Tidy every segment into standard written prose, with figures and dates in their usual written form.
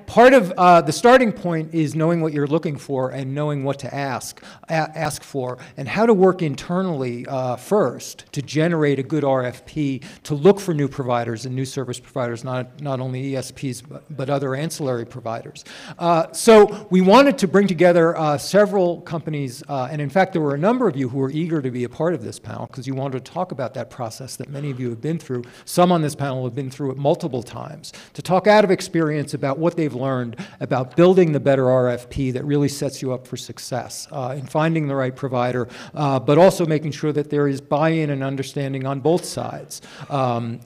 part of the starting point is knowing what you're looking for and knowing what to ask for, and how to work internally first to generate a good RFP, to look for new providers and new service providers, not only ESPs, but other ancillary providers. So we wanted to bring together several companies, and in fact, there were a number of you who were eager to be a part of this panel because you wanted to talk about that process that many of you have been through. Some on this panel have been through it multiple times, to talk out of experience about what they've learned about building the better RFP that really sets you up for success in finding the right provider, but also making sure that there is buy-in and understanding on both sides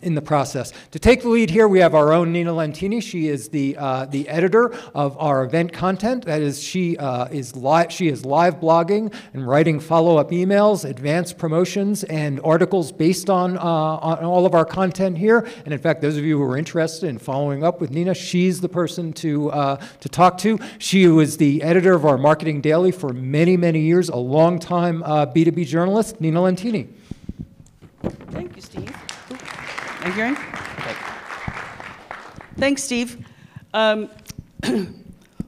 in the process. To take the lead here, we have our own Nina Lentini. She is the editor of our event content. That is, she is live blogging and writing follow-up emails, advanced promotions, and articles based on all of our content here. And in fact, those of you who are interested in following up with Nina, she's the person to talk to. She was the editor of our Marketing Daily for many, many years, a long-time B2B journalist. Nina Lentini. Thank you, Steve. Am I hearing? Okay. Thanks, Steve.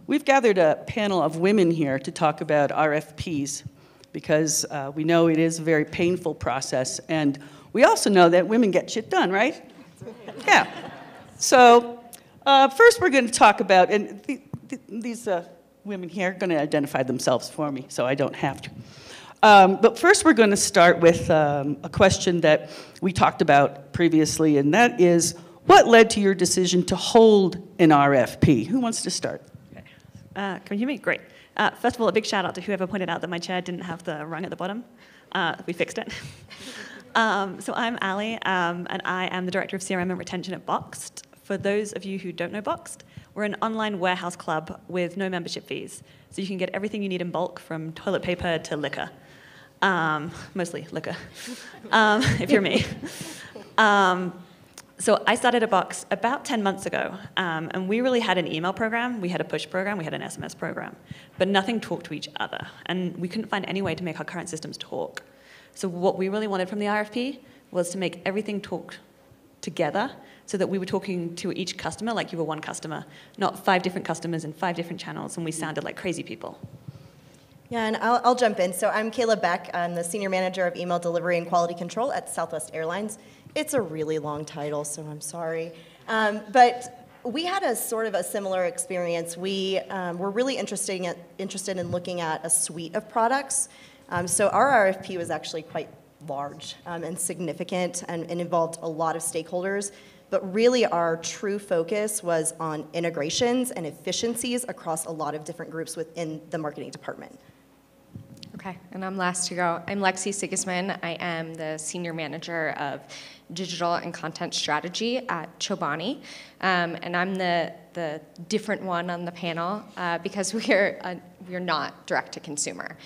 We've gathered a panel of women here to talk about RFPs because we know it is a very painful process, and we also know that women get shit done, right? Yeah. So first we're going to talk about, and these women here are going to identify themselves for me, so I don't have to. But first we're going to start with a question that we talked about previously, and that is, what led to your decision to hold an RFP? Who wants to start? Okay. Can you hear me? Great. First of all, a big shout out to whoever pointed out that my chair didn't have the rung at the bottom. We fixed it. So I'm Ali, and I am the Director of CRM and Retention at Boxed. For those of you who don't know Boxed, we're an online warehouse club with no membership fees. So you can get everything you need in bulk, from toilet paper to liquor. Mostly liquor, if you're me. So I started at Boxed about 10 months ago, and we really had an email program, we had a push program, we had an SMS program, but nothing talked to each other, and we couldn't find any way to make our current systems talk. So what we really wanted from the RFP was to make everything talk together so that we were talking to each customer like you were one customer, not 5 different customers and 5 different channels, and we sounded like crazy people. Yeah, and I'll jump in. So I'm Kayla Beck. I'm the Senior Manager of Email Delivery and Quality Control at Southwest Airlines. It's a really long title, so I'm sorry. But we had a sort of a similar experience. We were really interested in looking at a suite of products. So our RFP was actually quite large and significant and involved a lot of stakeholders. But really our true focus was on integrations and efficiencies across a lot of different groups within the marketing department. Okay, and I'm last to go. I'm Lexi Sigismund. I am the Senior Manager of Digital and Content Strategy at Chobani. And I'm the different one on the panel because we're not direct to consumer.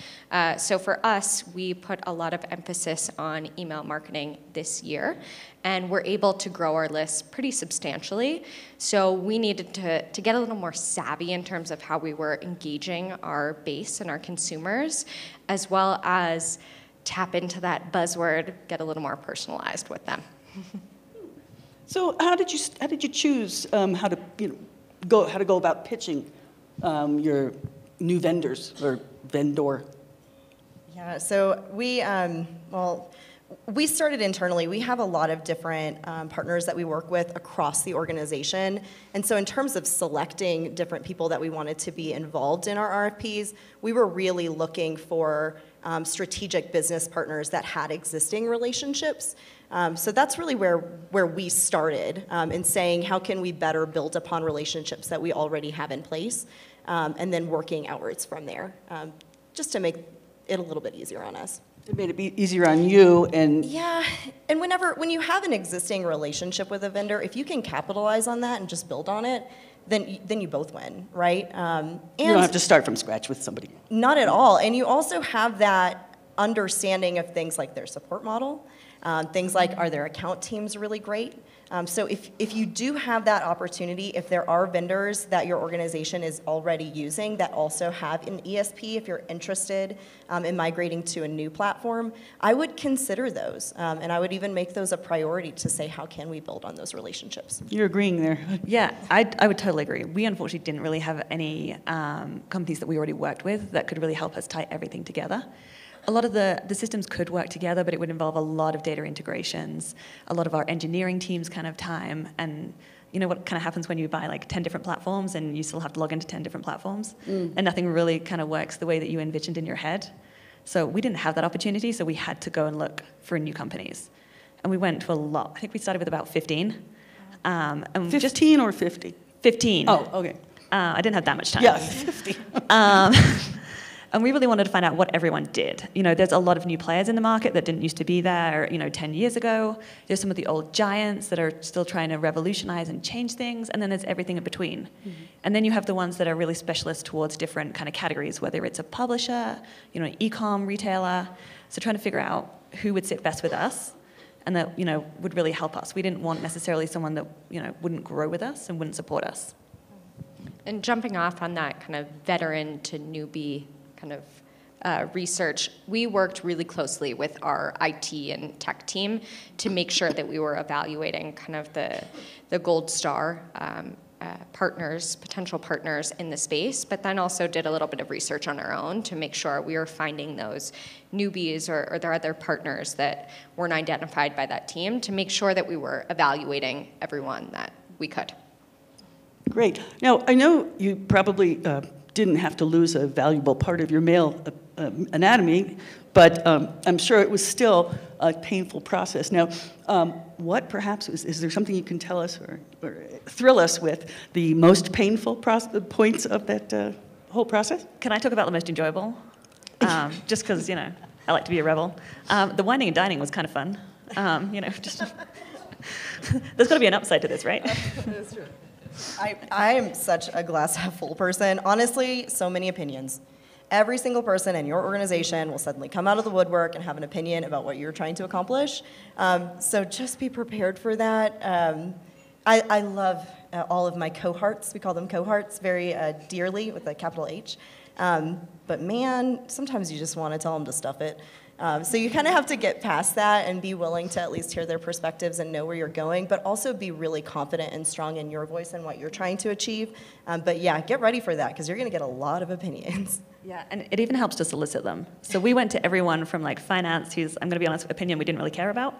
So for us, we put a lot of emphasis on email marketing this year, and we're able to grow our list pretty substantially. So we needed to get a little more savvy in terms of how we were engaging our base and our consumers, as well as tap into that buzzword, get a little more personalized with them. So how did you choose how to go about pitching your new vendors or vendor? Yeah, so we started internally. We have a lot of different partners that we work with across the organization. And so in terms of selecting different people that we wanted to be involved in our RFPs, we were really looking for strategic business partners that had existing relationships. So that's really where we started in saying, how can we better build upon relationships that we already have in place, and then working outwards from there, just to make it a little bit easier on us. It made it be easier on you, and yeah, and when you have an existing relationship with a vendor, if you can capitalize on that and just build on it, then you both win, right? And you don't have to start from scratch with somebody. Not at all, and you also have that understanding of things like their support model, things like, are their account teams really great? So if you do have that opportunity, if there are vendors that your organization is already using that also have an ESP, if you're interested in migrating to a new platform, I would consider those. And I would even make those a priority to say, how can we build on those relationships? You're agreeing there. Yeah, I would totally agree. We unfortunately didn't really have any companies that we already worked with that could really help us tie everything together. A lot of the systems could work together, but it would involve a lot of data integrations, a lot of our engineering teams kind of time, and you know what kind of happens when you buy like 10 different platforms and you still have to log into 10 different platforms, and nothing really kind of works the way that you envisioned in your head. So we didn't have that opportunity, so we had to go and look for new companies. And we went to a lot. I think we started with about 15. And 15 or 50? 15. Oh, okay. I didn't have that much time. Yeah, 50. And we really wanted to find out what everyone did. You know, there's a lot of new players in the market that didn't used to be there, 10 years ago. There's some of the old giants that are still trying to revolutionize and change things, and then there's everything in between. Mm-hmm. And then you have the ones that are really specialist towards different kind of categories, whether it's a publisher, an e-com retailer. So trying to figure out who would sit best with us and that, would really help us. We didn't want necessarily someone that, wouldn't grow with us and wouldn't support us. And jumping off on that kind of veteran to newbie kind of research, we worked really closely with our IT and tech team to make sure that we were evaluating kind of the gold star potential partners in the space, but then also did a little bit of research on our own to make sure we were finding those newbies or their other partners that weren't identified by that team to make sure that we were evaluating everyone that we could. Great. Now, I know you probably didn't have to lose a valuable part of your male anatomy, but I'm sure it was still a painful process. Now, what perhaps, is there something you can tell us or thrill us with the most painful points of that whole process? Can I talk about the most enjoyable? Just because, I like to be a rebel. The whining and dining was kind of fun. Just there's got to be an upside to this, right? That's true. I am such a glass half full person. Honestly, so many opinions. Every single person in your organization will suddenly come out of the woodwork and have an opinion about what you're trying to accomplish. So just be prepared for that. I love all of my cohorts. We call them cohorts very dearly with a capital H. But man, sometimes you just want to tell them to stuff it. So you kind of have to get past that and be willing to at least hear their perspectives and know where you're going, but also be really confident and strong in your voice and what you're trying to achieve. But yeah, get ready for that because you're going to get a lot of opinions. Yeah, and it even helps to solicit them. So we went to everyone from like finance, who's, I'm going to be honest, opinion we didn't really care about,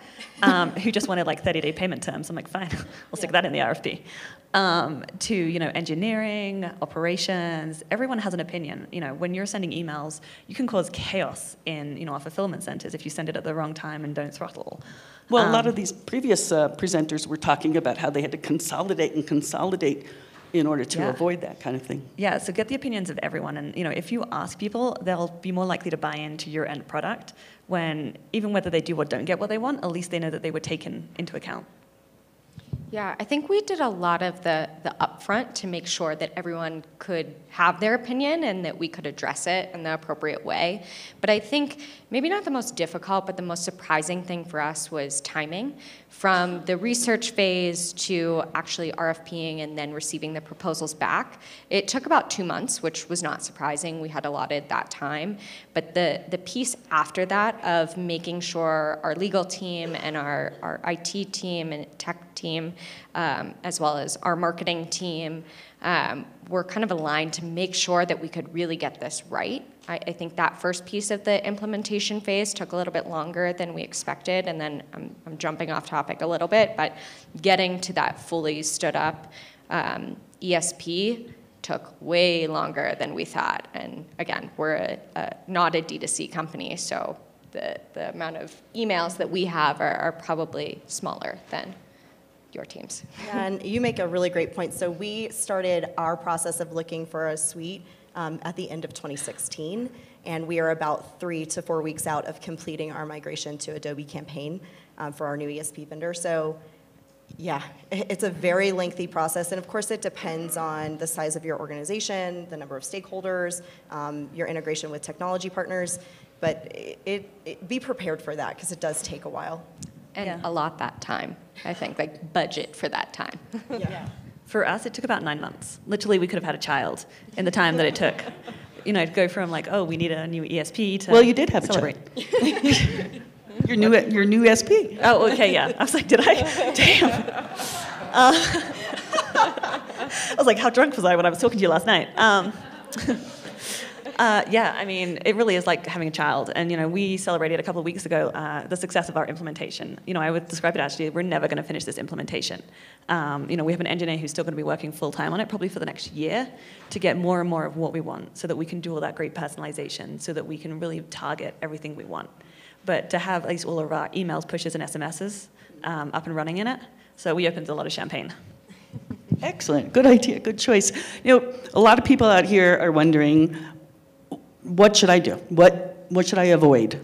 who just wanted like 30-day payment terms. I'm like, fine, we'll stick that in the RFP. To engineering, operations, everyone has an opinion. When you're sending emails, you can cause chaos in our fulfillment centers if you send it at the wrong time and don't throttle. Well, a lot of these previous presenters were talking about how they had to consolidate in order to avoid that kind of thing. Yeah, so get the opinions of everyone, and if you ask people, they'll be more likely to buy into your end product when, even whether they do or don't get what they want, at least they know that they were taken into account. Yeah, I think we did a lot of the upfront to make sure that everyone could have their opinion and that we could address it in the appropriate way. But I think maybe not the most difficult, but the most surprising thing for us was timing. From the research phase to actually RFPing and then receiving the proposals back, it took about 2 months, which was not surprising. We had allotted that time. But the piece after that of making sure our legal team and our IT team and tech team, as well as our marketing team, were kind of aligned to make sure that we could really get this right. I think that first piece of the implementation phase took a little bit longer than we expected, and then I'm jumping off topic a little bit, but getting to that fully stood up ESP took way longer than we thought. And again, we're not a D2C company, so the amount of emails that we have are probably smaller than your teams. Yeah, and you make a really great point. So we started our process of looking for a suite at the end of 2016, and we are about 3 to 4 weeks out of completing our migration to Adobe Campaign for our new ESP vendor. So yeah, it's a very lengthy process, and of course it depends on the size of your organization, the number of stakeholders, your integration with technology partners, but be prepared for that because it does take a while. And Yeah. allot that time, I think, like budget for that time. Yeah. For us, it took about 9 months. Literally, we could have had a child in the time that it took. You know, to go from like, oh, we need a new ESP to Well, you did have a celebrate. Your new SP. Oh, okay, yeah. I was like, did I? Damn. I was like, how drunk was I when I was talking to you last night? Yeah, I mean, it really is like having a child. And, you know, we celebrated a couple of weeks ago the success of our implementation. You know, I would describe it actually, we're never going to finish this implementation. You know, we have an engineer who's still going to be working full-time on it, probably for the next year, to get more and more of what we want so that we can do all that great personalization, so that we can really target everything we want. But to have at least all of our emails, pushes, and SMSs up and running in it, so we opened a lot of champagne. Excellent. Good idea. Good choice. You know, a lot of people out here are wondering, what should I do? What should I avoid?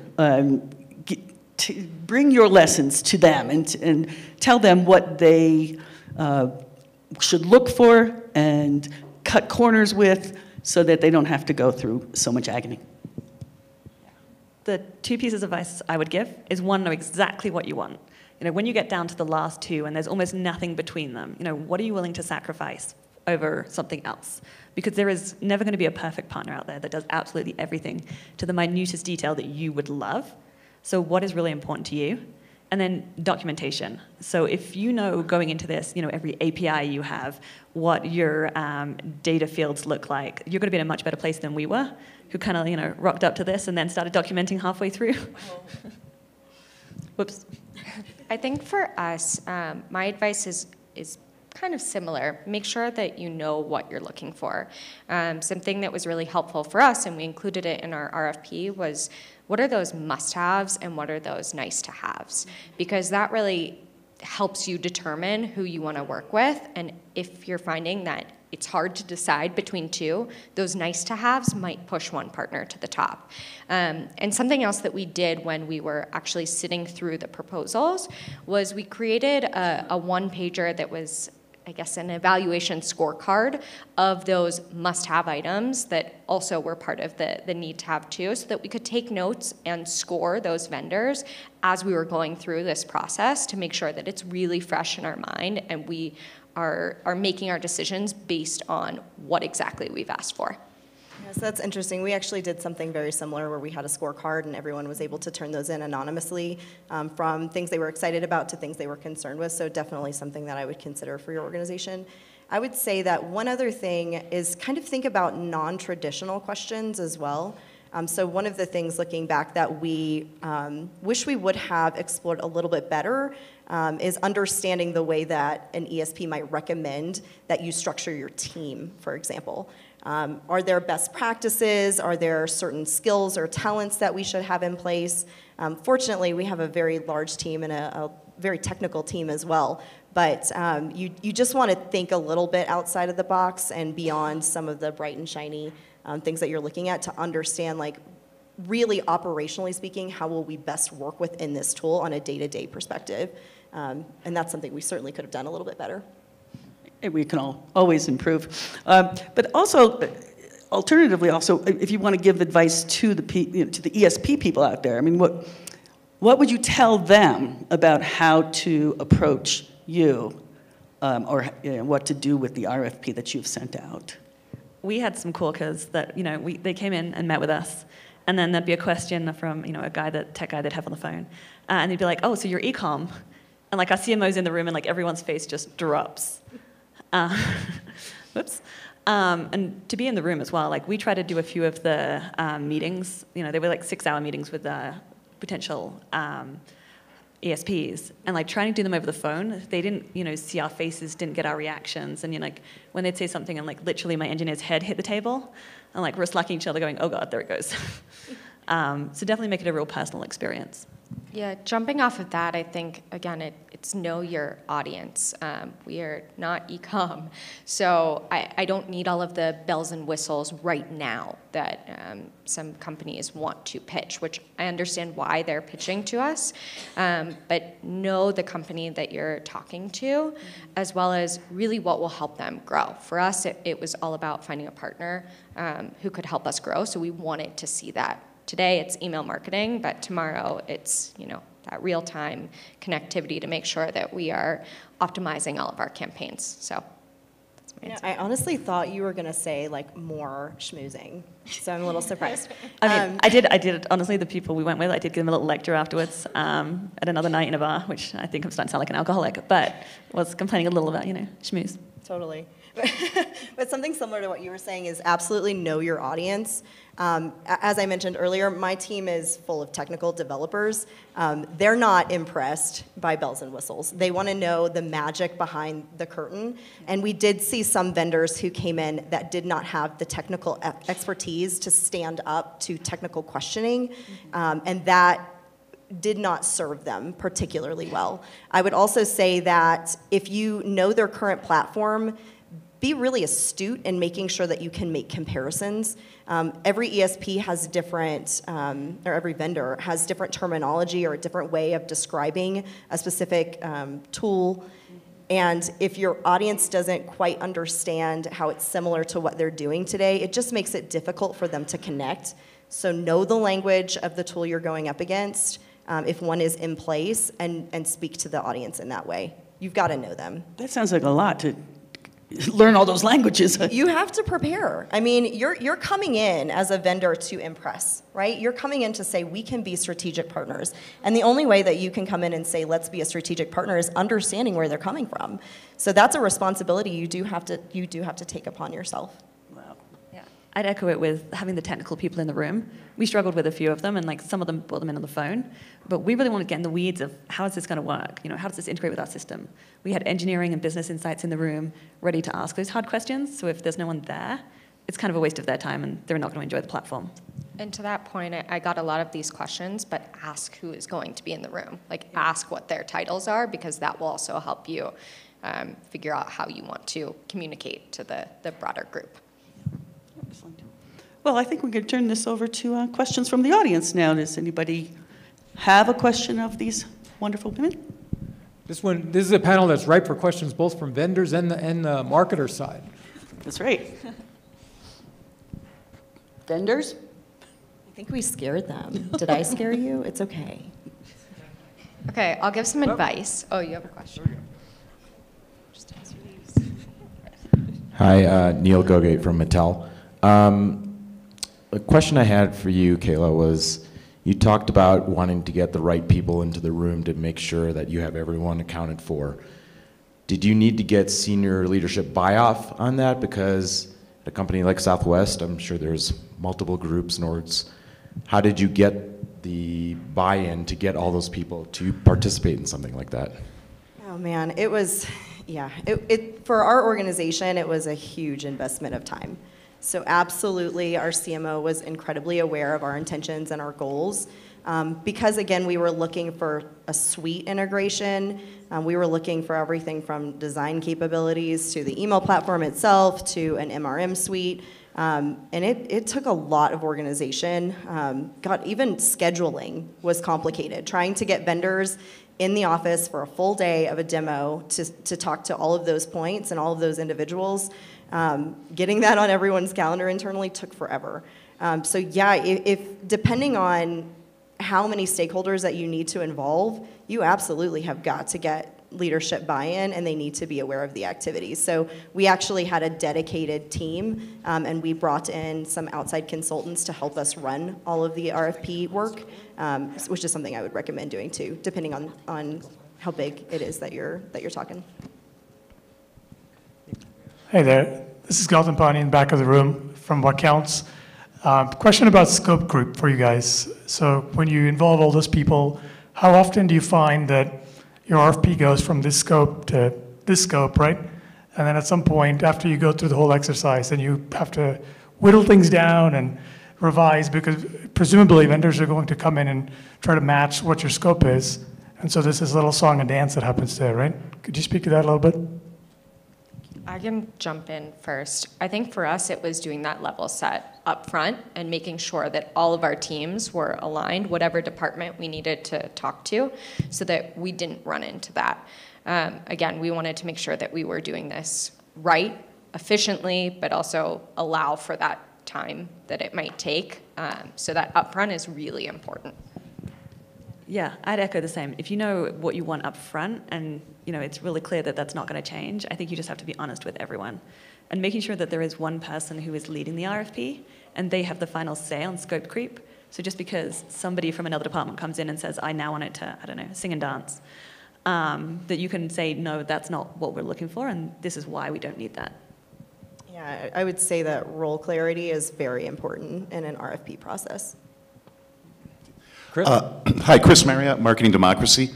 Bring your lessons to them and tell them what they should look for and cut corners with so that they don't have to go through so much agony. The 2 pieces of advice I would give is, one, know exactly what you want. You know, when you get down to the last 2 and there's almost nothing between them, you know, what are you willing to sacrifice over something else? Because there is never going to be a perfect partner out there that does absolutely everything to the minutest detail that you would love. So what is really important to you? And then documentation. So if you know going into this, you know, every API you have, what your data fields look like, you're going to be in a much better place than we were, who kind of, you know, rocked up to this and then started documenting halfway through. Whoops. I think for us, my advice is kind of similar. Make sure that you know what you're looking for. Something that was really helpful for us, and we included it in our RFP, was what are those must-haves and what are those nice-to-haves? Because that really helps you determine who you want to work with. And if you're finding that it's hard to decide between 2, those nice-to-haves might push one partner to the top. And something else that we did when we were actually sitting through the proposals was we created a one-pager that was, I guess, an evaluation scorecard of those must-have items that also were part of the need-to-have too, so that we could take notes and score those vendors as we were going through this process to make sure that it's really fresh in our mind and we are making our decisions based on what exactly we've asked for. Yes, that's interesting. We actually did something very similar where we had a scorecard and everyone was able to turn those in anonymously, from things they were excited about to things they were concerned with. So definitely something that I would consider for your organization. I would say that one other thing is kind of think about non-traditional questions as well. So one of the things looking back that we wish we would have explored a little bit better is understanding the way that an ESP might recommend that you structure your team, for example. Are there best practices? Are there certain skills or talents that we should have in place? Fortunately, we have a very large team and a very technical team as well. But you just want to think a little bit outside of the box and beyond some of the bright and shiny things that you're looking at to understand, like, really operationally speaking, how will we best work within this tool on a day-to-day perspective? And that's something we certainly could have done a little bit better. We can always improve. But also, alternatively, also, if you want to give advice to the ESP people out there, I mean, what would you tell them about how to approach you, or what to do with the RFP that you've sent out? We had some corkers that, you know, they came in and met with us, and then there'd be a question from, you know, a tech guy they'd have on the phone, and they'd be like, oh, so you're e-com? And like our CMO's in the room and like everyone's face just drops. Whoops. And to be in the room as well, like we tried to do a few of the meetings, you know, they were like 6-hour meetings with potential ESPs, and like trying to do them over the phone, they didn't, you know, see our faces, didn't get our reactions, and you know, like when they'd say something and like literally my engineer's head hit the table, and like we're slacking each other going, oh God, there it goes. So definitely make it a real personal experience. Yeah, jumping off of that, I think, again, it's know your audience. We are not e-com, so I don't need all of the bells and whistles right now that some companies want to pitch, which I understand why they're pitching to us, but know the company that you're talking to, as well as really what will help them grow. For us, it was all about finding a partner who could help us grow, so we wanted to see that. Today it's email marketing, but tomorrow it's, you know, that real-time connectivity to make sure that we are optimizing all of our campaigns. So that's my answer. I honestly thought you were going to say like more schmoozing, so I'm a little surprised. I mean, I did, honestly, the people we went with, I did give them a little lecture afterwards at another night in a bar, which I think I'm starting to sound like an alcoholic, but was complaining a little about, schmooze. Totally. But something similar to what you were saying is absolutely know your audience. As I mentioned earlier, my team is full of technical developers. They're not impressed by bells and whistles. They want to know the magic behind the curtain. And we did see some vendors who came in that did not have the technical expertise to stand up to technical questioning, and that did not serve them particularly well. I would also say that if you know their current platform, be really astute in making sure that you can make comparisons. Every ESP has different, or every vendor has different terminology or a different way of describing a specific tool. And if your audience doesn't quite understand how it's similar to what they're doing today, it just makes it difficult for them to connect. So know the language of the tool you're going up against, if one is in place, and speak to the audience in that way. You've got to know them. That sounds like a lot to learn all those languages. You have to prepare. I mean, you're coming in as a vendor to impress, right? You're coming in to say, we can be strategic partners. And the only way that you can come in and say, let's be a strategic partner, is understanding where they're coming from. So that's a responsibility you do have to take upon yourself. I'd echo it with having the technical people in the room. We struggled with a few of them, and some of them brought them in on the phone. But we really want to get in the weeds of how is this going to work? How does this integrate with our system? We had engineering and business insights in the room ready to ask those hard questions. So if there's no one there, it's kind of a waste of their time, and they're not going to enjoy the platform. And to that point, I got a lot of these questions, but ask who is going to be in the room. Ask what their titles are, because that will also help you figure out how you want to communicate to the broader group. Excellent. Well, I think we could turn this over to questions from the audience now. Does anybody have a question of these wonderful women? This is a panel that's ripe for questions both from vendors and the marketer side. That's right. Vendors? I think we scared them. Did I scare you? It's okay. Okay, I'll give some advice. Oh, you have a question? Hi, Neil Gogate from Mattel. A question I had for you, Kayla, was you talked about wanting to get the right people into the room to make sure that you have everyone accounted for. Did you need to get senior leadership buy-off on that? Because at a company like Southwest, I'm sure there's multiple groups and orgs. How did you get the buy-in to get all those people to participate in something like that? Oh man, it was, for our organization, it was a huge investment of time. So absolutely, our CMO was incredibly aware of our intentions and our goals. Because again, we were looking for a suite integration. We were looking for everything from design capabilities to the email platform itself to an MRM suite. And it took a lot of organization. Even scheduling was complicated. Trying to get vendors in the office for a full day of a demo to talk to all of those points and all of those individuals. Getting that on everyone's calendar internally took forever. So yeah, if depending on how many stakeholders that you need to involve, you absolutely have got to get leadership buy-in, and they need to be aware of the activities. So we actually had a dedicated team, and we brought in some outside consultants to help us run all of the RFP work, which is something I would recommend doing too, depending on how big it is that you're talking. Hey there, this is Gautam Pani in the back of the room from What Counts. Question about scope group for you guys. So when you involve all those people, how often do you find that your RFP goes from this scope to this scope, right? And then at some point, after you go through the whole exercise, then you have to whittle things down and revise, because presumably vendors are going to come in and try to match what your scope is. And so there's this little song and dance that happens there, right? Could you speak to that a little bit? I can jump in first. I think for us, it was doing that level set up front and making sure that all of our teams were aligned, whatever department we needed to talk to, so that we didn't run into that. Again, we wanted to make sure that we were doing this right, efficiently, but also allow for that time that it might take. So that upfront is really important. Yeah, I'd echo the same. If you know what you want up front and it's really clear that that's not going to change, I think you just have to be honest with everyone. And making sure that there is one person who is leading the RFP and they have the final say on scope creep. So just because somebody from another department comes in and says, I now want it to, I don't know, sing and dance, that you can say, no, that's not what we're looking for, and this is why we don't need that. Yeah, I would say that role clarity is very important in an RFP process. Chris? Hi, Chris Marriott, Marketing Democracy.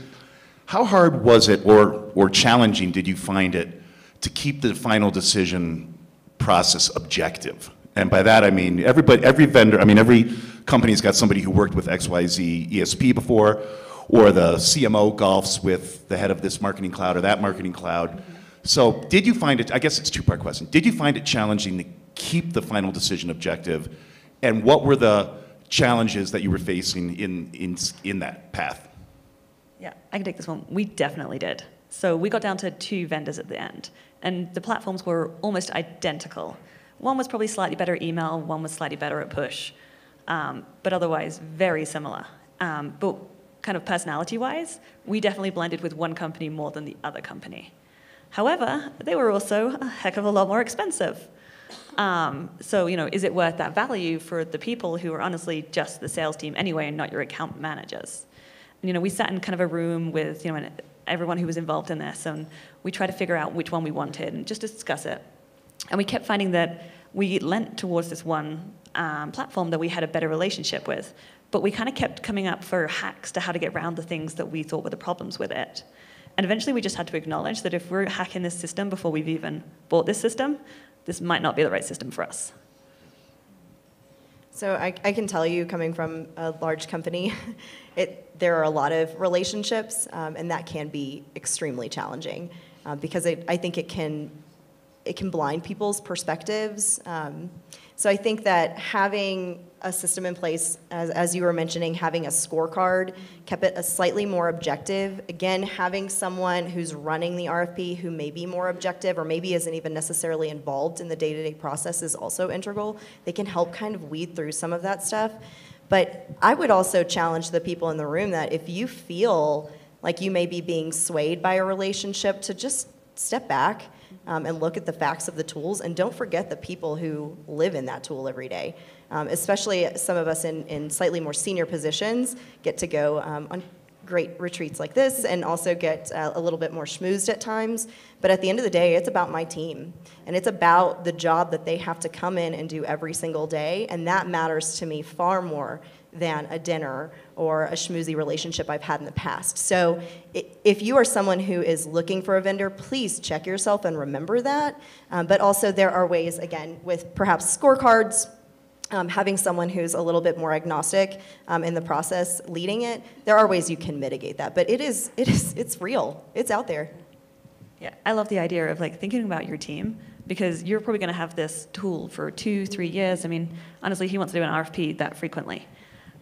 How hard was it or challenging did you find it to keep the final decision process objective? And by that I mean every vendor, every company's got somebody who worked with XYZ ESP before, or the CMO golfs with the head of this marketing cloud or that marketing cloud. So did you find it, I guess it's a two-part question, did you find it challenging to keep the final decision objective? And what were the challenges that you were facing in that path? Yeah, I can take this one. We definitely did. So we got down to 2 vendors at the end, and the platforms were almost identical. One was probably slightly better at email, one was slightly better at push, but otherwise very similar. But kind of personality-wise, we definitely blended with one company more than the other company. However, they were also a heck of a lot more expensive. So, is it worth that value for the people who are honestly just the sales team anyway and not your account managers? And, we sat in kind of a room with, everyone who was involved in this, and we tried to figure out which one we wanted and just discuss it. And we kept finding that we lent towards this one platform that we had a better relationship with, but we kind of kept coming up for hacks to how to get around the things that we thought were the problems with it. And eventually we just had to acknowledge that if we're hacking this system before we've even bought this system, this might not be the right system for us. So I can tell you, coming from a large company, there are a lot of relationships, and that can be extremely challenging because I think it can blind people's perspectives. So I think that having a system in place, as you were mentioning, having a scorecard, kept it a slightly more objective. Again, having someone who's running the RFP who may be more objective or maybe isn't even necessarily involved in the day-to-day process is also integral. They can help kind of weed through some of that stuff. But I would also challenge the people in the room that if you feel like you may be being swayed by a relationship, to just step back and look at the facts of the tools, and don't forget the people who live in that tool every day. Especially some of us in slightly more senior positions get to go on great retreats like this and also get a little bit more schmoozed at times. But at the end of the day, it's about my team. And it's about the job that they have to come in and do every single day. And that matters to me far more than a dinner or a schmoozy relationship I've had in the past. So if you are someone who is looking for a vendor, please check yourself and remember that. But also there are ways, again, with perhaps scorecards, having someone who's a little bit more agnostic in the process leading it, there are ways you can mitigate that. But it's real. It's out there. Yeah, I love the idea of thinking about your team, because you're probably going to have this tool for 2-3 years. Honestly, he wants to do an RFP that frequently.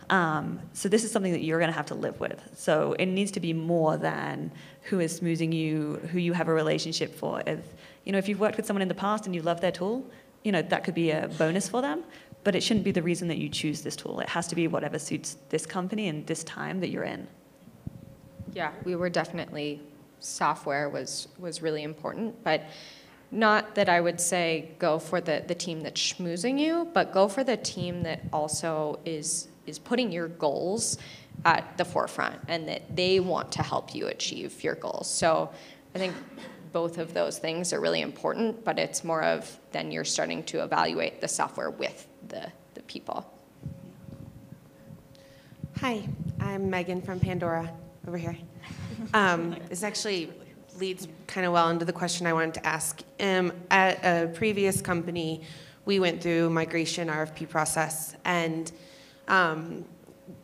So this is something that you're going to have to live with. So it needs to be more than who is smoozing you, who you have a relationship for. If you've worked with someone in the past and you love their tool, that could be a bonus for them. But it shouldn't be the reason that you choose this tool. It has to be whatever suits this company and this time that you're in. Yeah, we were definitely, software was really important, but not that I would say go for the team that's schmoozing you, but go for the team that also is putting your goals at the forefront and that they want to help you achieve your goals. So I think both of those things are really important, but it's more of then you're starting to evaluate the software with the people. Hi, I'm Megan from Pandora over here. This actually leads kind of well into the question I wanted to ask. At a previous company, we went through migration RFP process, and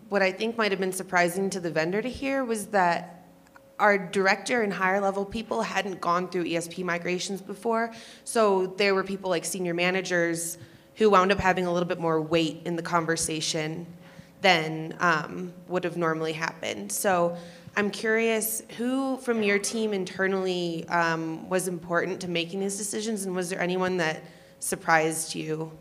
what I think might have been surprising to the vendor to hear was that our director and higher level people hadn't gone through ESP migrations before. So there were people like senior managers who wound up having a little bit more weight in the conversation than would have normally happened. So I'm curious, who from your team internally was important to making these decisions, and was there anyone that surprised you?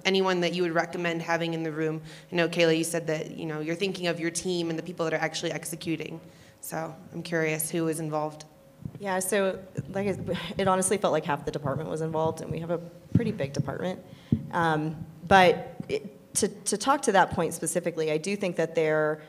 Anyone that you would recommend having in the room? I know, Kayla, you said that you're thinking of your team and the people that are actually executing. So I'm curious who was involved. Yeah, so it honestly felt like half the department was involved, and we have a pretty big department. To talk to that point specifically, I do think that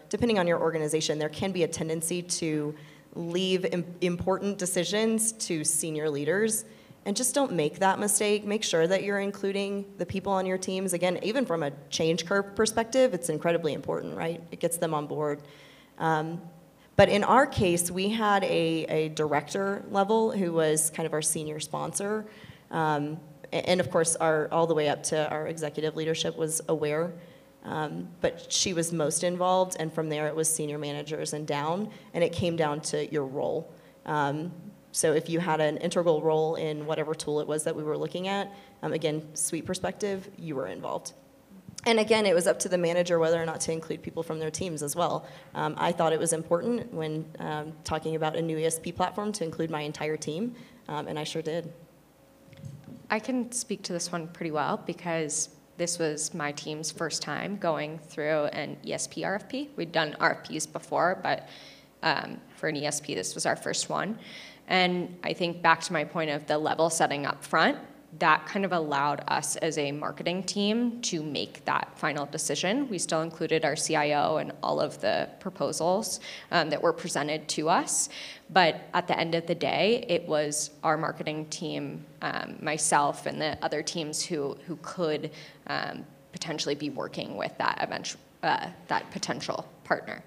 depending on your organization, there can be a tendency to leave important decisions to senior leaders. And just don't make that mistake. Make sure that you're including the people on your teams. Again, even from a change curve perspective, it's incredibly important, right? It gets them on board. But in our case, we had a director level who was kind of our senior sponsor. And of course, all the way up to our executive leadership was aware. But she was most involved, and from there it was senior managers and down, and it came down to your role. So if you had an integral role in whatever tool it was that we were looking at, again, suite perspective, you were involved. And again, it was up to the manager whether or not to include people from their teams as well. I thought it was important when talking about a new ESP platform to include my entire team, and I sure did. I can speak to this one pretty well because this was my team's first time going through an ESP RFP. We'd done RFPs before, but for an ESP, this was our first one. And I think back to my point of the level setting up front, that kind of allowed us as a marketing team to make that final decision. We still included our CIO and all of the proposals that were presented to us. But at the end of the day, it was our marketing team, myself, and the other teams who could potentially be working with that potential partner.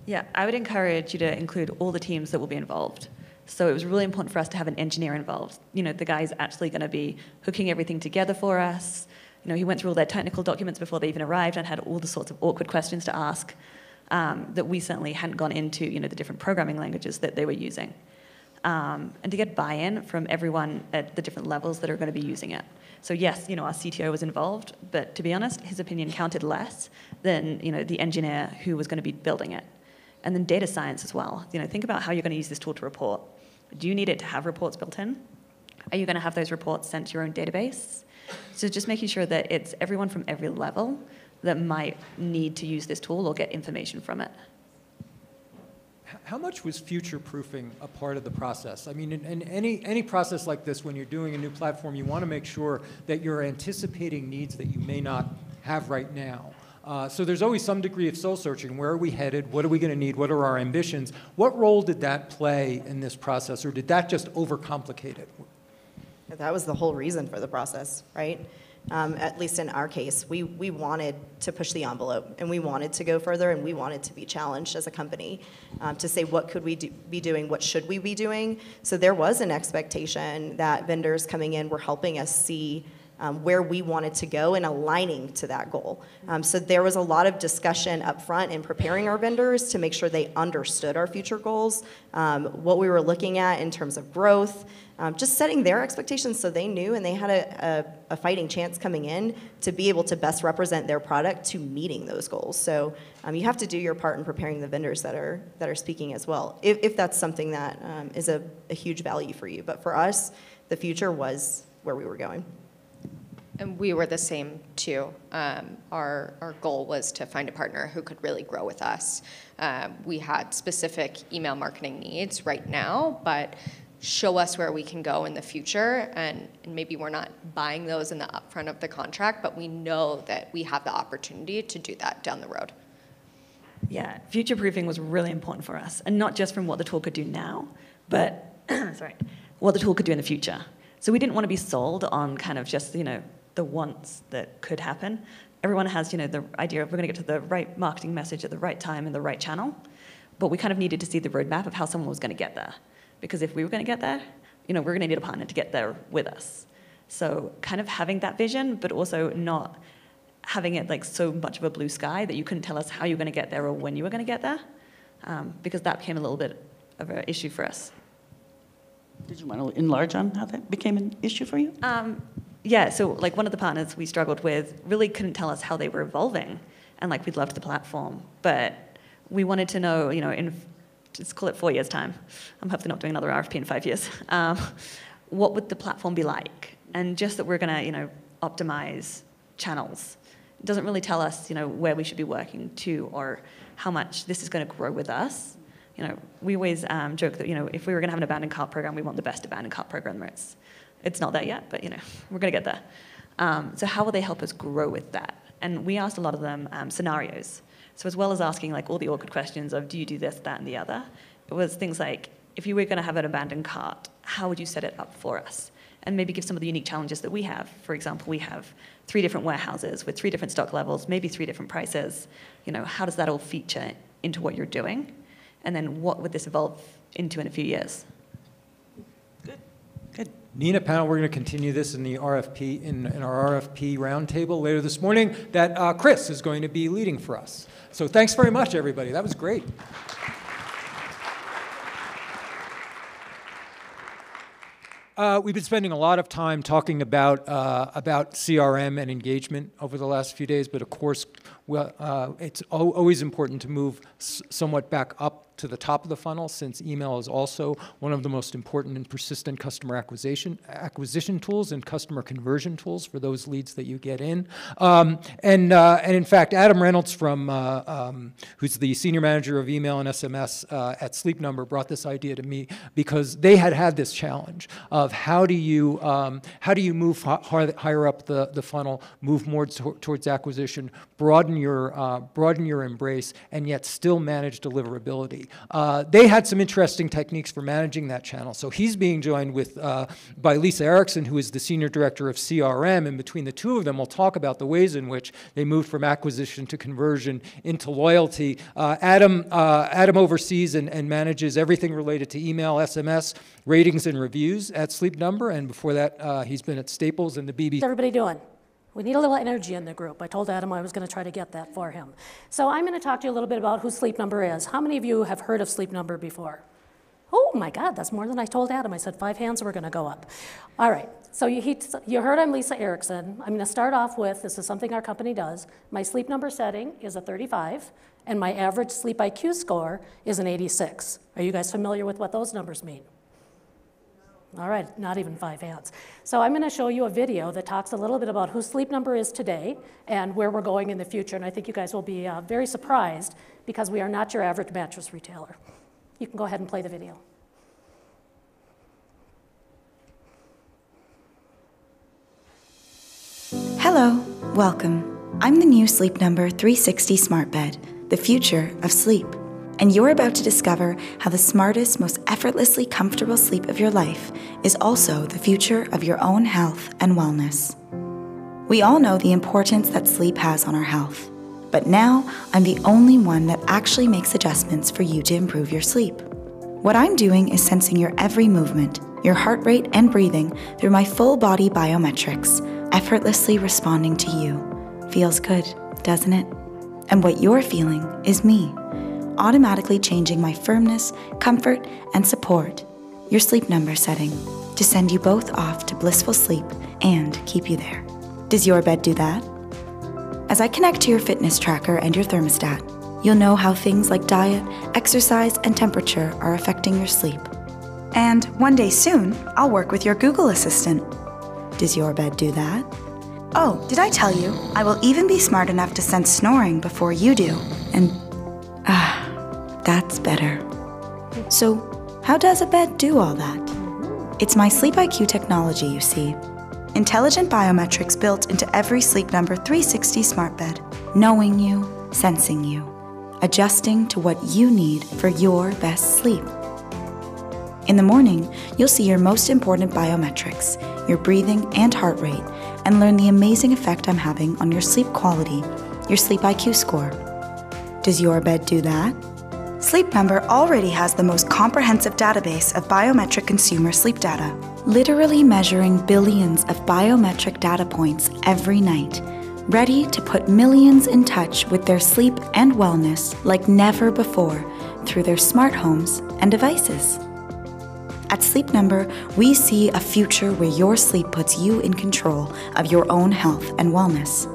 Yeah, I would encourage you to include all the teams that will be involved. So it was really important for us to have an engineer involved. The guy's actually going to be hooking everything together for us. He went through all their technical documents before they even arrived and had all the sorts of awkward questions to ask that we certainly hadn't gone into, the different programming languages that they were using. And to get buy-in from everyone at the different levels that are going to be using it. So yes, our CTO was involved, but to be honest, his opinion counted less than, the engineer who was going to be building it. And then data science as well. Think about how you're going to use this tool to report. Do you need it to have reports built in? Are you going to have those reports sent to your own database? So just making sure that it's everyone from every level that might need to use this tool or get information from it. How much was future-proofing a part of the process? I mean, in any process like this, when you're doing a new platform, you want to make sure that you're anticipating needs that you may not have right now. So there's always some degree of soul searching. Where are we headed? What are we going to need? What are our ambitions? What role did that play in this process, or did that just overcomplicate it? That was the whole reason for the process, right? At least in our case, we wanted to push the envelope, and we wanted to go further, and we wanted to be challenged as a company to say, what could we be doing? What should we be doing? So there was an expectation that vendors coming in were helping us see where we wanted to go and aligning to that goal. So there was a lot of discussion up front in preparing our vendors to make sure they understood our future goals, what we were looking at in terms of growth, just setting their expectations so they knew and they had a fighting chance coming in to be able to best represent their product to meeting those goals. So you have to do your part in preparing the vendors that are speaking as well, if that's something that is a huge value for you. But for us, the future was where we were going. And we were the same too. Our goal was to find a partner who could really grow with us. We had specific email marketing needs right now, but show us where we can go in the future. And maybe we're not buying those in the upfront of the contract, but we know that we have the opportunity to do that down the road. Yeah, future-proofing was really important for us. And not just from what the tool could do now, but what the tool could do in the future. So we didn't want to be sold on kind of just, the wants that could happen. Everyone has, the idea of we're going to get to the right marketing message at the right time in the right channel, but we kind of needed to see the roadmap of how someone was going to get there. Because if we were going to get there, we're going to need a partner to get there with us. So kind of having that vision, but also not having it like so much of a blue sky that you couldn't tell us how you're going to get there or when you were going to get there, because that became a little bit of an issue for us. Did you want to enlarge on how that became an issue for you? Yeah, so like one of the partners we struggled with really couldn't tell us how they were evolving, and like we loved the platform, but we wanted to know, in let's call it 4 years' time. I'm hopefully not doing another RFP in 5 years. What would the platform be like? And just that we're going to, optimize channels, it doesn't really tell us, where we should be working to or how much this is going to grow with us. We always joke that, if we were going to have an abandoned cart program, we want the best abandoned cart program there is. It's not there yet, but, we're going to get there. So how will they help us grow with that? And we asked a lot of them scenarios. So as well as asking like all the awkward questions of do you do this, that, and the other, it was things like, if you were going to have an abandoned cart, how would you set it up for us? And maybe give some of the unique challenges that we have. For example, we have 3 different warehouses with 3 different stock levels, maybe 3 different prices. How does that all feature into what you're doing? And then what would this evolve into in a few years? Good. Nina, panel, we're going to continue this in the RFP, in our RFP roundtable later this morning that Chris is going to be leading for us. So thanks very much, everybody. That was great. We've been spending a lot of time talking about CRM and engagement over the last few days, but of course, it's always important to move somewhat back up to the top of the funnel, since email is also one of the most important and persistent customer acquisition tools and customer conversion tools for those leads that you get in. And in fact, Adam Reynolds who's the senior manager of email and SMS at Sleep Number, brought this idea to me because they had this challenge of how do you move higher up the funnel, move more towards acquisition, broaden your embrace, and yet still manage deliverability. They had some interesting techniques for managing that channel. So he's being joined by Lisa Erickson, who is the Senior Director of CRM, and between the two of them, we'll talk about the ways in which they moved from acquisition to conversion into loyalty. Adam oversees and manages everything related to email, SMS, ratings, and reviews at Sleep Number, and before that, he's been at Staples and the BBC. How's everybody doing? We need a little energy in the group. I told Adam I was going to try to get that for him. So I'm going to talk to you a little bit about who Sleep Number is. How many of you have heard of Sleep Number before? Oh my God, that's more than I told Adam. I said 5 hands were going to go up. All right, so you heard I'm Lisa Erickson. I'm going to start off with, this is something our company does. My Sleep Number setting is a 35, and my average Sleep IQ score is an 86. Are you guys familiar with what those numbers mean? All right, not even 5 hands. So I'm going to show you a video that talks a little bit about who Sleep Number is today and where we're going in the future. And I think you guys will be very surprised because we are not your average mattress retailer. You can go ahead and play the video. Hello, welcome. I'm the new Sleep Number 360 Smart Bed, the future of sleep. And you're about to discover how the smartest, most effortlessly comfortable sleep of your life is also the future of your own health and wellness. We all know the importance that sleep has on our health, but now I'm the only one that actually makes adjustments for you to improve your sleep. What I'm doing is sensing your every movement, your heart rate and breathing through my full body biometrics, effortlessly responding to you. Feels good, doesn't it? And what you're feeling is me, automatically changing my firmness, comfort, and support, your Sleep Number setting, to send you both off to blissful sleep and keep you there. Does your bed do that? As I connect to your fitness tracker and your thermostat, you'll know how things like diet, exercise, and temperature are affecting your sleep. And one day soon, I'll work with your Google Assistant. Does your bed do that? Oh, did I tell you, I will even be smart enough to sense snoring before you do, and that's better. So, how does a bed do all that? It's my Sleep IQ technology, you see. Intelligent biometrics built into every Sleep Number 360 smart bed, knowing you, sensing you, adjusting to what you need for your best sleep. In the morning, you'll see your most important biometrics, your breathing and heart rate, and learn the amazing effect I'm having on your sleep quality, your Sleep IQ score. Does your bed do that? Sleep Number already has the most comprehensive database of biometric consumer sleep data, literally measuring billions of biometric data points every night, ready to put millions in touch with their sleep and wellness like never before through their smart homes and devices. At Sleep Number, we see a future where your sleep puts you in control of your own health and wellness.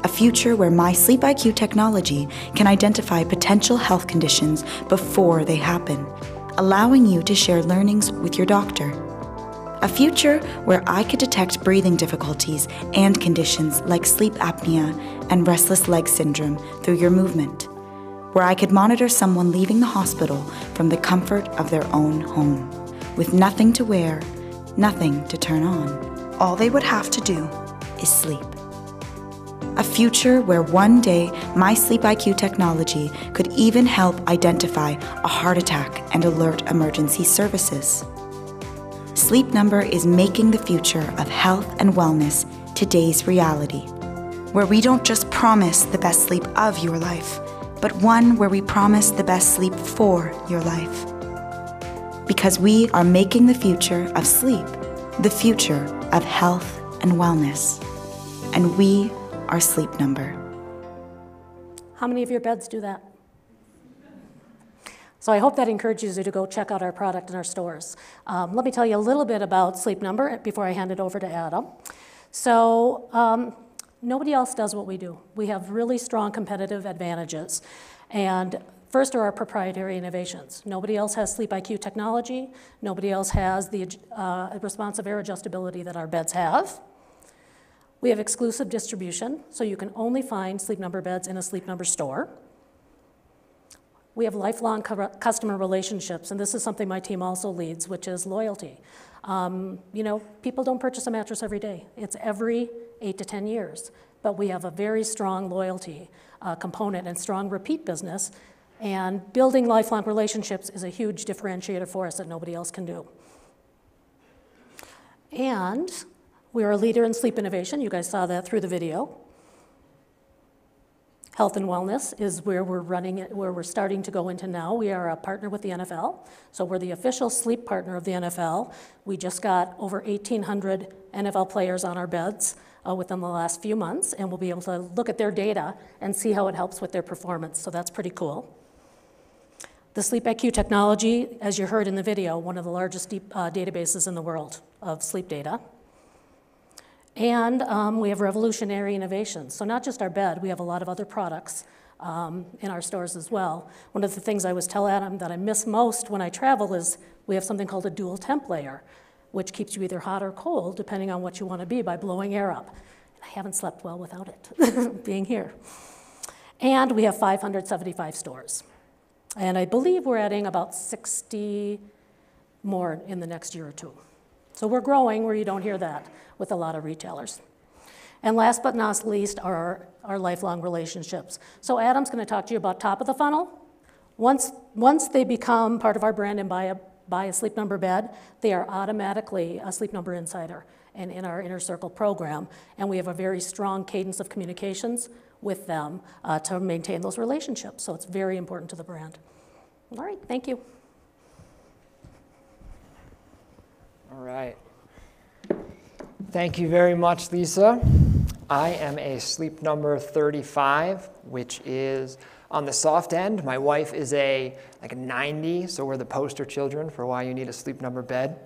A future where my Sleep IQ technology can identify potential health conditions before they happen, allowing you to share learnings with your doctor. A future where I could detect breathing difficulties and conditions like sleep apnea and restless leg syndrome through your movement. Where I could monitor someone leaving the hospital from the comfort of their own home, with nothing to wear, nothing to turn on. All they would have to do is sleep. A future where one day my Sleep IQ technology could even help identify a heart attack and alert emergency services. Sleep Number is making the future of health and wellness today's reality, where we don't just promise the best sleep of your life, but one where we promise the best sleep for your life. Because we are making the future of sleep the future of health and wellness. And we are Sleep Number. How many of your beds do that? So I hope that encourages you to go check out our product in our stores. Let me tell you a little bit about Sleep Number before I hand it over to Adam. So nobody else does what we do. We have really strong competitive advantages. And first are our proprietary innovations. Nobody else has Sleep IQ technology. Nobody else has the responsive air adjustability that our beds have. We have exclusive distribution, so you can only find Sleep Number beds in a Sleep Number store. We have lifelong customer relationships, and this is something my team also leads, which is loyalty. You know, people don't purchase a mattress every day. It's every 8 to 10 years. But we have a very strong loyalty component and strong repeat business, and building lifelong relationships is a huge differentiator for us that nobody else can do. And we are a leader in sleep innovation. You guys saw that through the video. Health and wellness is where we're running it, where we're starting to go into now. We are a partner with the NFL, so we're the official sleep partner of the NFL. We just got over 1,800 NFL players on our beds within the last few months, and we'll be able to look at their data and see how it helps with their performance, so that's pretty cool. The Sleep IQ technology, as you heard in the video, one of the largest databases in the world of sleep data. And we have revolutionary innovations. So not just our bed, we have a lot of other products in our stores as well. One of the things I always tell Adam that I miss most when I travel is we have something called a dual temp layer, which keeps you either hot or cold, depending on what you want to be, by blowing air up. And I haven't slept well without it, being here. And we have 575 stores. And I believe we're adding about 60 more in the next year or two. So we're growing where you don't hear that with a lot of retailers. And last but not least are our lifelong relationships. So Adam's going to talk to you about top of the funnel. Once they become part of our brand and buy a Sleep Number bed, they are automatically a Sleep Number insider and in our Inner Circle program. And we have a very strong cadence of communications with them to maintain those relationships. So it's very important to the brand. All right, thank you. All right. Thank you very much, Lisa. I am a Sleep Number 35, which is on the soft end. My wife is like a 90, so we're the poster children for why you need a Sleep Number bed.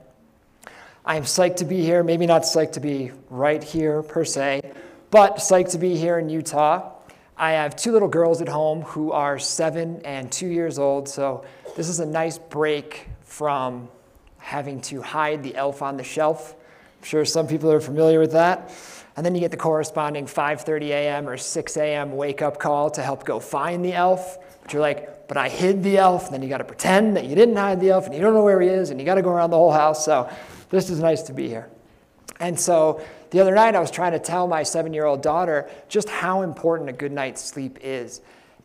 I am psyched to be here, maybe not psyched to be right here per se, but psyched to be here in Utah. I have 2 little girls at home who are 7 and 2 years old, so this is a nice break from having to hide the elf on the shelf. I'm sure some people are familiar with that. And then you get the corresponding 5:30 a.m. or 6 a.m. wake-up call to help go find the elf. But you're like, but I hid the elf. And then you got to pretend that you didn't hide the elf, and you don't know where he is, and you got to go around the whole house. So this is nice to be here. And so the other night I was trying to tell my 7-year-old daughter just how important a good night's sleep is.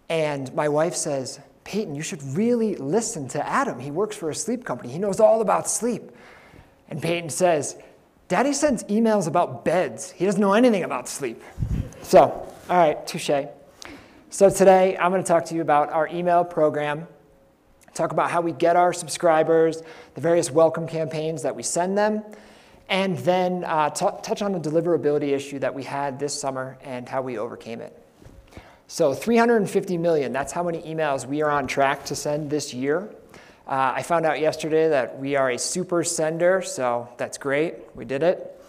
And my wife says, Peyton, you should really listen to Adam. He works for a sleep company. He knows all about sleep. And Peyton says, Daddy sends emails about beds. He doesn't know anything about sleep. So, all right, touche. So today I'm going to talk to you about our email program, talk about how we get our subscribers, the various welcome campaigns that we send them, and then touch on the deliverability issue that we had this summer and how we overcame it. So 350 million, that's how many emails we are on track to send this year. I found out yesterday that we are a super sender, so that's great. We did it.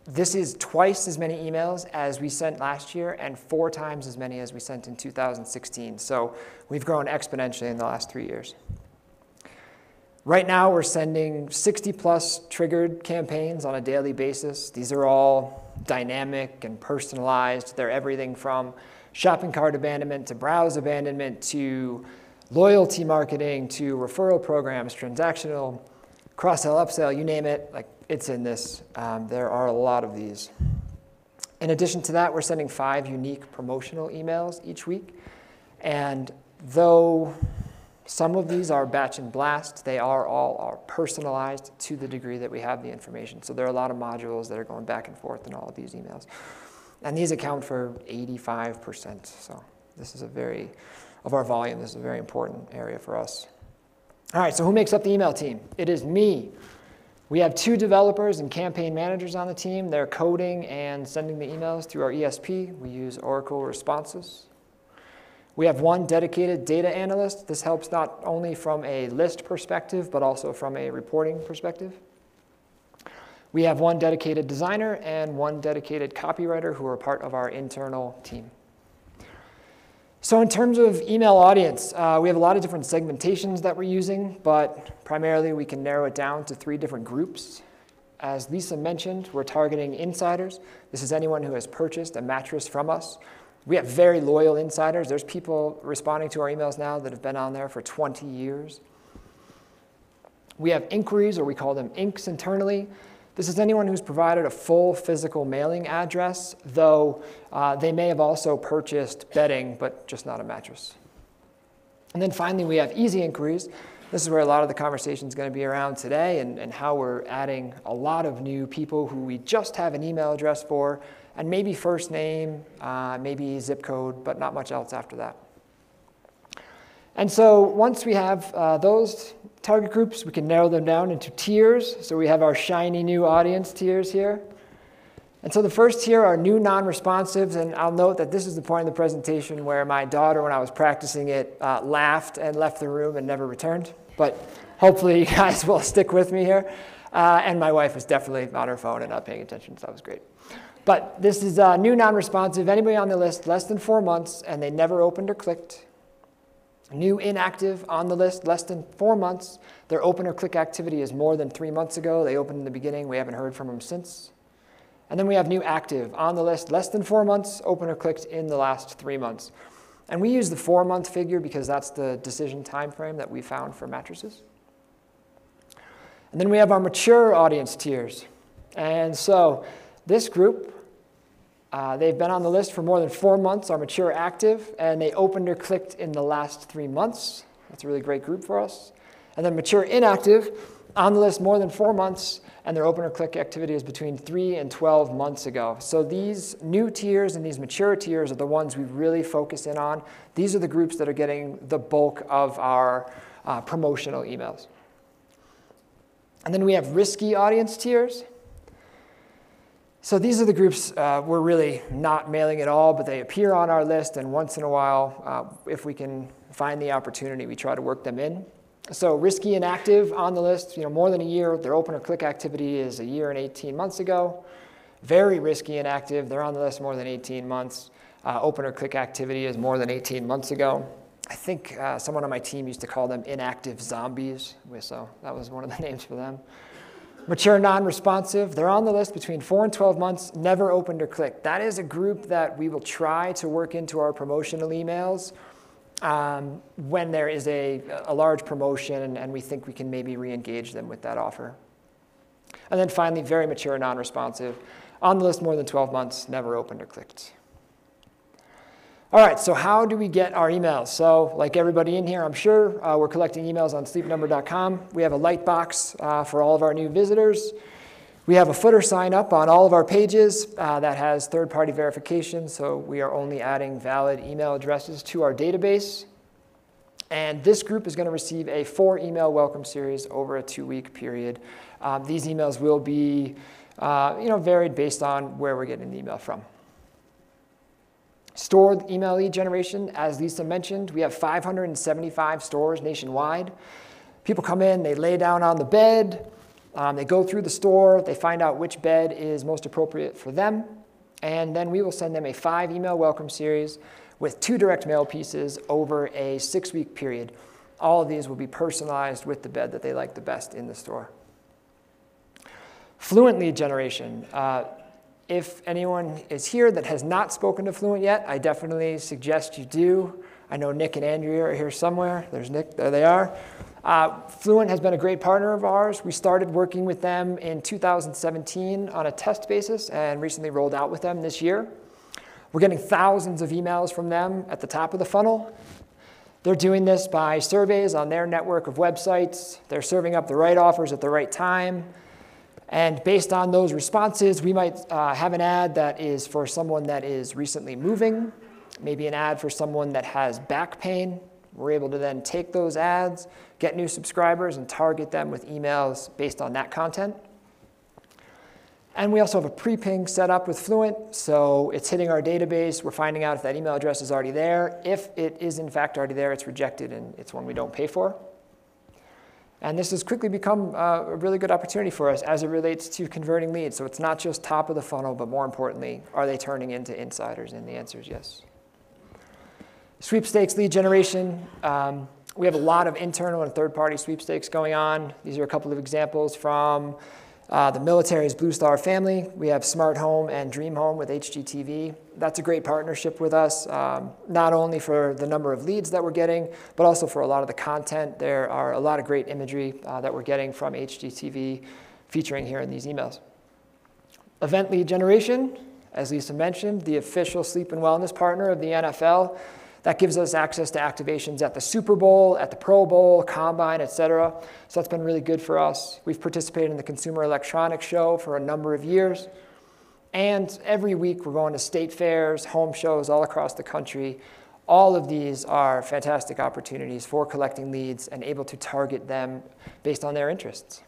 This is twice as many emails as we sent last year and 4 times as many as we sent in 2016. So we've grown exponentially in the last 3 years. Right now, we're sending 60+ triggered campaigns on a daily basis. These are all dynamic and personalized. They're everything from shopping cart abandonment to browse abandonment to loyalty marketing to referral programs, transactional, cross-sell, upsell, you name it, like it's in this. There are a lot of these. In addition to that, we're sending 5 unique promotional emails each week. And though some of these are batch and blast, they are personalized to the degree that we have the information. So there are a lot of modules that are going back and forth in all of these emails. And these account for 85%. So this is of our volume, this is a very important area for us. All right, so who makes up the email team? It is me. We have 2 developers and campaign managers on the team. They're coding and sending the emails through our ESP. We use Oracle Responses. We have 1 dedicated data analyst. This helps not only from a list perspective, but also from a reporting perspective. We have 1 dedicated designer and 1 dedicated copywriter who are part of our internal team. So in terms of email audience, we have a lot of different segmentations that we're using, but primarily we can narrow it down to 3 different groups. As Lisa mentioned, we're targeting insiders. This is anyone who has purchased a mattress from us. We have very loyal insiders. There's people responding to our emails now that have been on there for 20 years. We have inquiries, or we call them inks internally. This is anyone who's provided a full physical mailing address, though they may have also purchased bedding, but just not a mattress. And then finally, we have easy inquiries. This is where a lot of the conversation is going to be around today and how we're adding a lot of new people who we just have an email address for, and maybe first name, maybe zip code, but not much else after that. And so once we have those target groups, we can narrow them down into tiers. So we have our shiny new audience tiers here. And so the first tier are new non-responsives, and I'll note that this is the point in the presentation where my daughter, when I was practicing it, laughed and left the room and never returned. But hopefully you guys will stick with me here. And my wife was definitely on her phone and not paying attention, so that was great. But this is new non-responsive, anybody on the list less than 4 months, and they never opened or clicked. New inactive on the list, less than 4 months. Their open or click activity is more than 3 months ago. They opened in the beginning. We haven't heard from them since. And then we have new active on the list, less than 4 months, open or clicked in the last 3 months. And we use the 4-month figure because that's the decision time frame that we found for mattresses. And then we have our mature audience tiers. And so this group, they've been on the list for more than 4 months, are mature active, and they opened or clicked in the last 3 months. That's a really great group for us. And then mature inactive, on the list more than 4 months, and their open or click activity is between 3 and 12 months ago. So these new tiers and these mature tiers are the ones we really focus in on. These are the groups that are getting the bulk of our promotional emails. And then we have risky audience tiers. So these are the groups we're really not mailing at all, but they appear on our list, and once in a while, if we can find the opportunity, we try to work them in. So risky and active on the list, more than a year. Their open or click activity is a year and 18 months ago. Very risky and active, they're on the list more than 18 months. Open or click activity is more than 18 months ago. I think someone on my team used to call them inactive zombies, so that was one of the names for them. Mature non-responsive, they're on the list between 4 and 12 months, never opened or clicked. That is a group that we will try to work into our promotional emails when there is a large promotion and we think we can maybe re-engage them with that offer. And then finally, very mature non-responsive, on the list more than 12 months, never opened or clicked. All right, so how do we get our emails? So like everybody in here, I'm sure, we're collecting emails on sleepnumber.com. We have a light box for all of our new visitors. We have a footer sign up on all of our pages that has third-party verification, so we are only adding valid email addresses to our database. And this group is going to receive a 4-email welcome series over a 2-week period. These emails will be varied based on where we're getting the email from. Stored email lead generation, as Lisa mentioned, we have 575 stores nationwide. People come in, they lay down on the bed, they go through the store, they find out which bed is most appropriate for them, and then we will send them a 5-email welcome series with 2 direct mail pieces over a 6-week period. All of these will be personalized with the bed that they like the best in the store. Fluent lead generation. If anyone is here that has not spoken to Fluent yet, I definitely suggest you do. I know Nick and Andrea are here somewhere. There's Nick, there they are. Fluent has been a great partner of ours. We started working with them in 2017 on a test basis and recently rolled out with them this year. We're getting thousands of emails from them at the top of the funnel. They're doing this by surveys on their network of websites. They're serving up the right offers at the right time. And based on those responses, we might have an ad that is for someone that is recently moving, maybe an ad for someone that has back pain. We're able to then take those ads, get new subscribers, and target them with emails based on that content. And we also have a pre-ping set up with Fluent, so it's hitting our database. We're finding out if that email address is already there. If it is in fact already there, it's rejected and it's one we don't pay for. And this has quickly become a really good opportunity for us as it relates to converting leads. So it's not just top of the funnel, but more importantly, are they turning into insiders? And the answer is yes. Sweepstakes lead generation. We have a lot of internal and third-party sweepstakes going on. These are a couple of examples from the military's Blue Star family. We have Smart Home and Dream Home with HGTV. That's a great partnership with us, not only for the number of leads that we're getting, but also for a lot of the content. There are a lot of great imagery that we're getting from HGTV featuring here in these emails. Event lead generation, as Lisa mentioned, the official sleep and wellness partner of the NFL. That gives us access to activations at the Super Bowl, at the Pro Bowl, Combine, et cetera. So that's been really good for us. We've participated in the Consumer Electronics Show for a number of years. And every week we're going to state fairs, home shows all across the country. All of these are fantastic opportunities for collecting leads and able to target them based on their interests.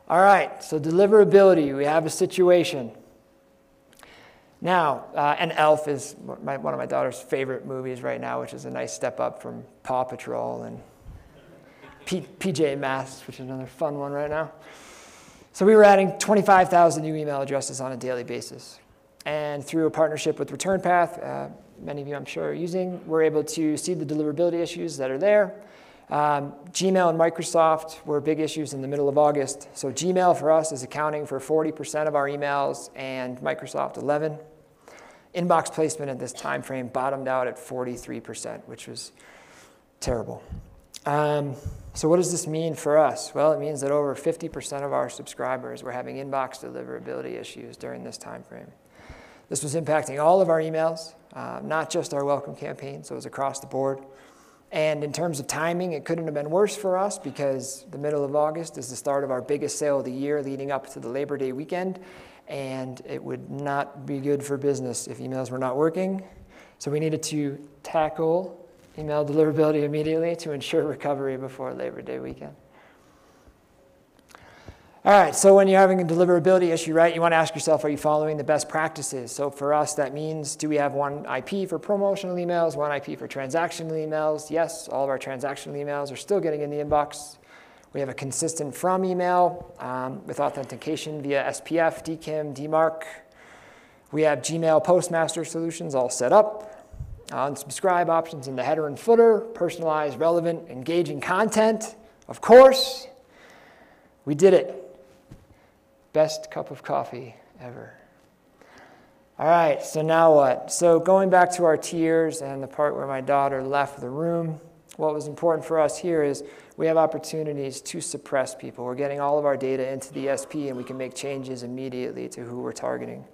All right, so deliverability, we have a situation. Now, and Elf is one of my daughter's favorite movies right now, which is a nice step up from Paw Patrol and PJ Masks, which is another fun one right now. So we were adding 25,000 new email addresses on a daily basis. And through a partnership with ReturnPath, many of you I'm sure are using, we're able to see the deliverability issues that are there. Gmail and Microsoft were big issues in the middle of August. So Gmail for us is accounting for 40% of our emails and Microsoft 11%. Inbox placement at this time frame bottomed out at 43%, which was terrible. So what does this mean for us? Well, it means that over 50% of our subscribers were having inbox deliverability issues during this time frame. This was impacting all of our emails, not just our welcome campaign, so it was across the board. And in terms of timing, it couldn't have been worse for us because the middle of August is the start of our biggest sale of the year leading up to the Labor Day weekend. And it would not be good for business if emails were not working. So we needed to tackle email deliverability immediately to ensure recovery before Labor Day weekend. All right, so when you're having a deliverability issue, right, you want to ask yourself, are you following the best practices? So for us, that means, do we have one IP for promotional emails, one IP for transactional emails? Yes, all of our transactional emails are still getting in the inbox. We have a consistent from email with authentication via SPF, DKIM, DMARC. We have Gmail Postmaster solutions all set up. Unsubscribe options in the header and footer, personalized, relevant, engaging content. Of course, we did it. Best cup of coffee ever. All right, so now what? So going back to our tiers and the part where my daughter left the room, what was important for us here is we have opportunities to suppress people. We're getting all of our data into the SP and we can make changes immediately to who we're targeting.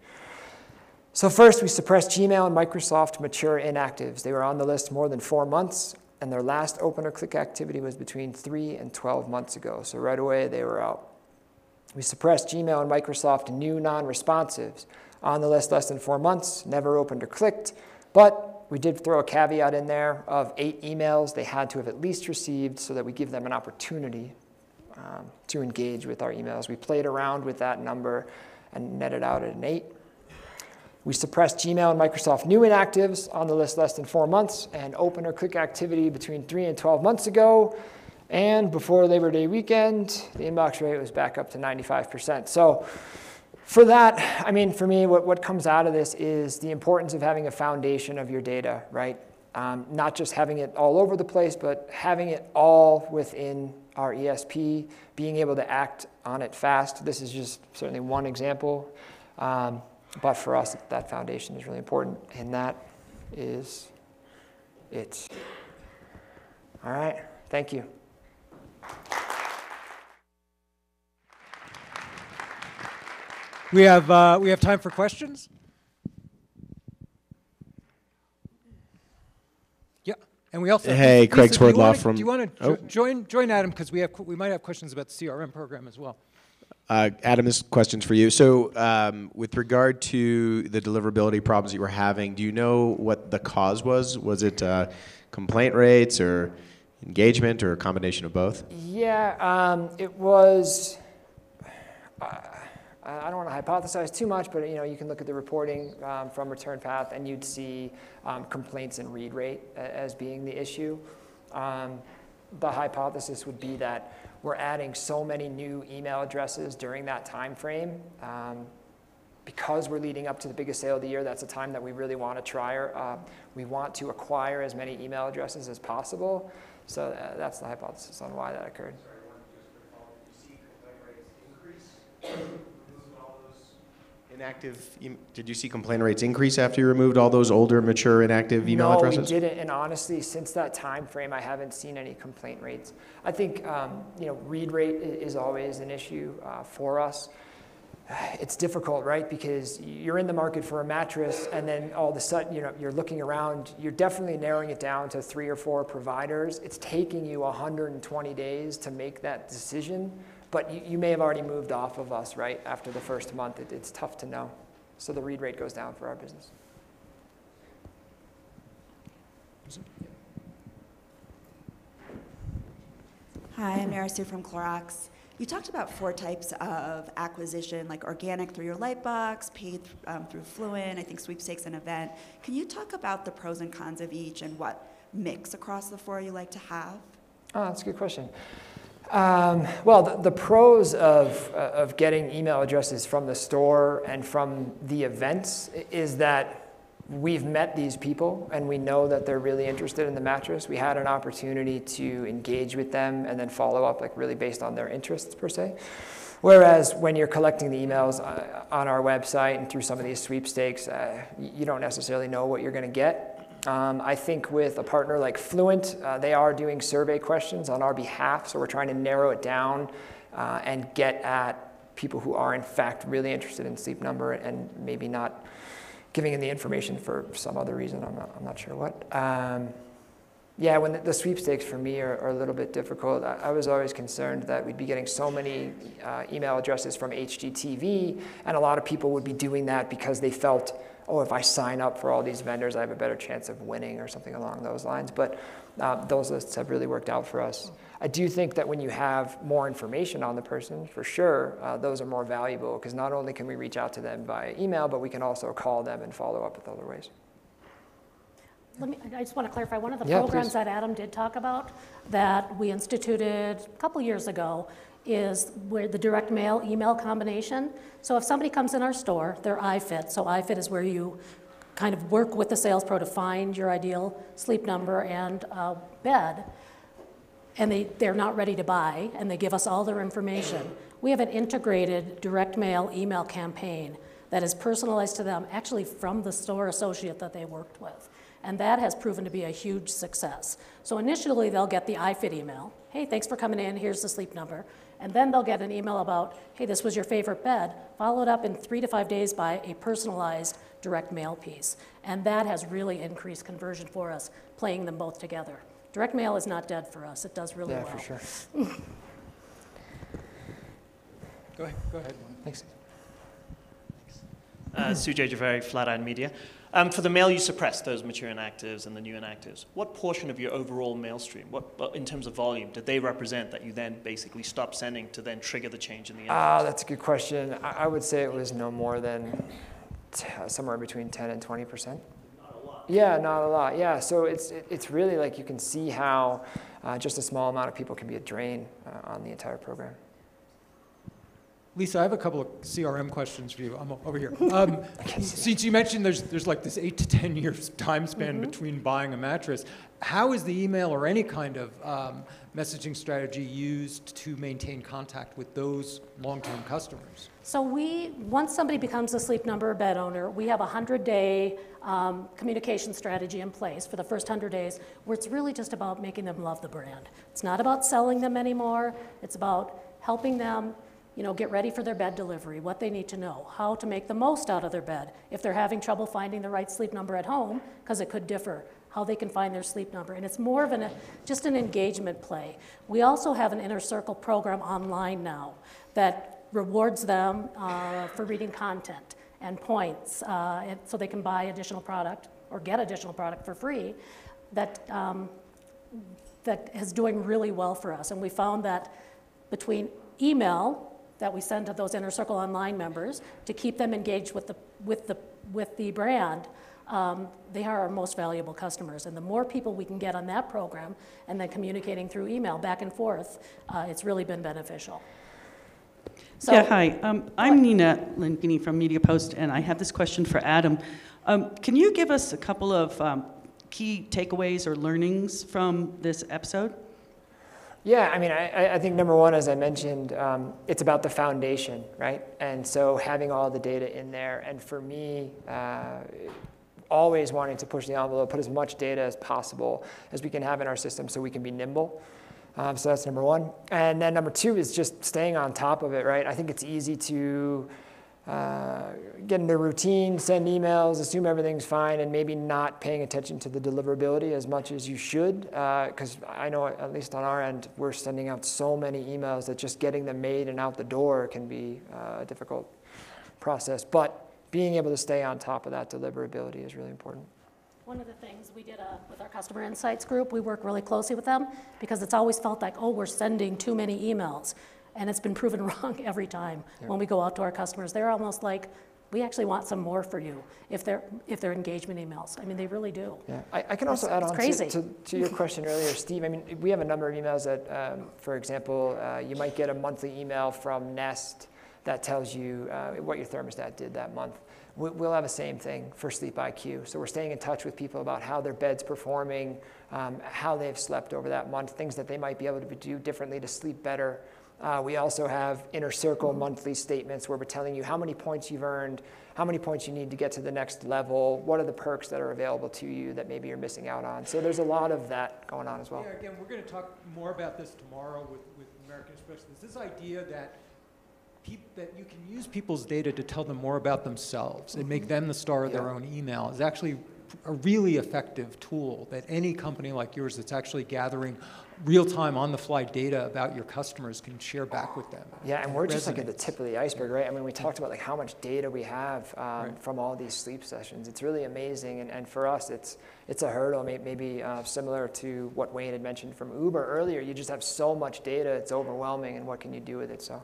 So first, we suppressed Gmail and Microsoft mature inactives. They were on the list more than 4 months, and their last open or click activity was between 3 and 12 months ago. So right away, they were out. We suppressed Gmail and Microsoft new non-responsives on the list less than 4 months, never opened or clicked, but we did throw a caveat in there of 8 emails they had to have at least received so that we give them an opportunity to engage with our emails. We played around with that number and netted out at an 8. We suppressed Gmail and Microsoft new inactives on the list less than 4 months and open or click activity between 3 and 12 months ago. And before Labor Day weekend, the inbox rate was back up to 95%. So for that, I mean, for me, what comes out of this is the importance of having a foundation of your data, right? not just having it all over the place, but having it all within our ESP, being able to act on it fast. This is just certainly one example, but for us, that foundation is really important, and that is it. All right, thank you. We have time for questions. Yeah, and we also Hey, Lisa, Craig do you Swordlaw wanna- from. Do you want to Oh. join Adam, because we might have questions about the CRM program as well. Adam, this question's for you. So, with regard to the deliverability problems you were having, do you know what the cause was? Was it complaint rates or engagement or a combination of both? Yeah, it was. I don't want to hypothesize too much, but you can look at the reporting from Return Path, and you'd see complaints and read rate as being the issue. The hypothesis would be that we're adding so many new email addresses during that time frame. Because we're leading up to the biggest sale of the year, that's a time that we really want to try. We want to acquire as many email addresses as possible. So that's the hypothesis on why that occurred. Inactive, did you see complaint rates increase after you removed all those older, mature, inactive email addresses? No, we didn't, and honestly, since that time frame, I haven't seen any complaint rates. I think read rate is always an issue for us. It's difficult, right? Because you're in the market for a mattress, and then all of a sudden, you're looking around. You're definitely narrowing it down to 3 or 4 providers. It's taking you 120 days to make that decision. But you may have already moved off of us, right? After the first month, it's tough to know. So the read rate goes down for our business. Hi, I'm Mara Sue from Clorox. You talked about 4 types of acquisition, like organic through your Lightbox, paid through Fluent, I think sweepstakes and event. Can you talk about the pros and cons of each and what mix across the 4 you like to have? Oh, that's a good question. Well, the pros of getting email addresses from the store and from the events is that we've met these people and we know that they're really interested in the mattress. We had an opportunity to engage with them and then follow up, like really based on their interests per se. Whereas when you're collecting the emails on our website and through some of these sweepstakes, you don't necessarily know what you're going to get. I think with a partner like Fluent, they are doing survey questions on our behalf, so we're trying to narrow it down and get at people who are in fact really interested in Sleep Number and maybe not giving in the information for some other reason. I'm not sure what. Yeah, when the sweepstakes for me are a little bit difficult. I was always concerned that we'd be getting so many email addresses from HGTV, and a lot of people would be doing that because they felt, oh, if I sign up for all these vendors, I have a better chance of winning or something along those lines. But those lists have really worked out for us. I do think that when you have more information on the person, for sure, those are more valuable because not only can we reach out to them via email, but we can also call them and follow up with other ways. I just want to clarify, one of the programs that Adam did talk about that we instituted a couple years ago is where the direct mail email combination. So if somebody comes in our store, they're iFit. So iFit is where you kind of work with the sales pro to find your ideal Sleep Number and bed, and they're not ready to buy, and they give us all their information. We have an integrated direct mail email campaign that is personalized to them, actually from the store associate that they worked with. And that has proven to be a huge success. So initially, they'll get the iFit email. Hey, thanks for coming in, here's the Sleep Number. And then they'll get an email about, hey, this was your favorite bed, followed up in 3 to 5 days by a personalized direct mail piece. And that has really increased conversion for us, playing them both together. Direct mail is not dead for us. It does really well. Yeah, for sure. Go ahead. Thanks. Sujay Javeri, Flatiron Media. For the mail you suppressed, those mature inactives and the new inactives, what portion of your overall mail stream, what in terms of volume, did they represent that you then basically stopped sending to then trigger the change in the inactives? That's a good question. I would say it was no more than somewhere between 10 and 20%. Not a lot. Yeah, not a lot. Yeah, so it's really like you can see how just a small amount of people can be a drain on the entire program. Lisa, I have a couple of CRM questions for you. I'm over here. Since you mentioned there's like this 8 to 10 years time span between buying a mattress, how is the email or any kind of messaging strategy used to maintain contact with those long-term customers? So once somebody becomes a Sleep Number bed owner, we have a 100-day communication strategy in place for the first 100 days, where it's really just about making them love the brand. It's not about selling them anymore. It's about helping them, get ready for their bed delivery, what they need to know, how to make the most out of their bed. If they're having trouble finding the right Sleep Number at home, because it could differ, how they can find their Sleep Number. And it's more of just an engagement play. We also have an Inner Circle program online now that rewards them for reading content and points, so they can buy additional product or get additional product for free that is doing really well for us. And we found that between email that we send to those Inner Circle online members to keep them engaged with the brand, they are our most valuable customers. And the more people we can get on that program and then communicating through email back and forth, it's really been beneficial. So, yeah, hi. I'm Nina Lingini from MediaPost, and I have this question for Adam. Can you give us a couple of key takeaways or learnings from this episode? Yeah, I mean, I think number one, as I mentioned, it's about the foundation, right? And so having all the data in there, and for me, always wanting to push the envelope, put as much data as possible as we can have in our system so we can be nimble. So that's number one. And then number two is just staying on top of it, right? I think it's easy to get into routine, send emails, assume everything's fine, and maybe not paying attention to the deliverability as much as you should. Because I know, at least on our end, we're sending out so many emails that just getting them made and out the door can be a difficult process. But being able to stay on top of that deliverability is really important. One of the things we did with our customer insights group, we work really closely with them because it's always felt like, we're sending too many emails. And it's been proven wrong every time when we go out to our customers. They're almost like, we actually want some more for you if they're engagement emails. I mean, they really do. Yeah, I can also add on to your question earlier, Steve. I mean, we have a number of emails that, for example, you might get a monthly email from Nest that tells you what your thermostat did that month. We'll have the same thing for Sleep IQ. So we're staying in touch with people about how their bed's performing, how they've slept over that month, things that they might be able to do differently to sleep better. We also have Inner Circle monthly statements where we're telling you how many points you've earned, how many points you need to get to the next level, what are the perks that are available to you that maybe you're missing out on. So there's a lot of that going on as well. Yeah, again, we're going to talk more about this tomorrow with American Express. There's this idea that you can use people's data to tell them more about themselves and make them the star of their own email is actually a really effective tool that any company like yours that's actually gathering real-time, on-the-fly data about your customers can share back with them. Yeah, and we're just like at the tip of the iceberg, right? I mean, we talked about like how much data we have from all these sleep sessions. It's really amazing, and for us, it's a hurdle, maybe similar to what Wayne had mentioned from Uber earlier. You just have so much data, it's overwhelming, and what can you do with it? So.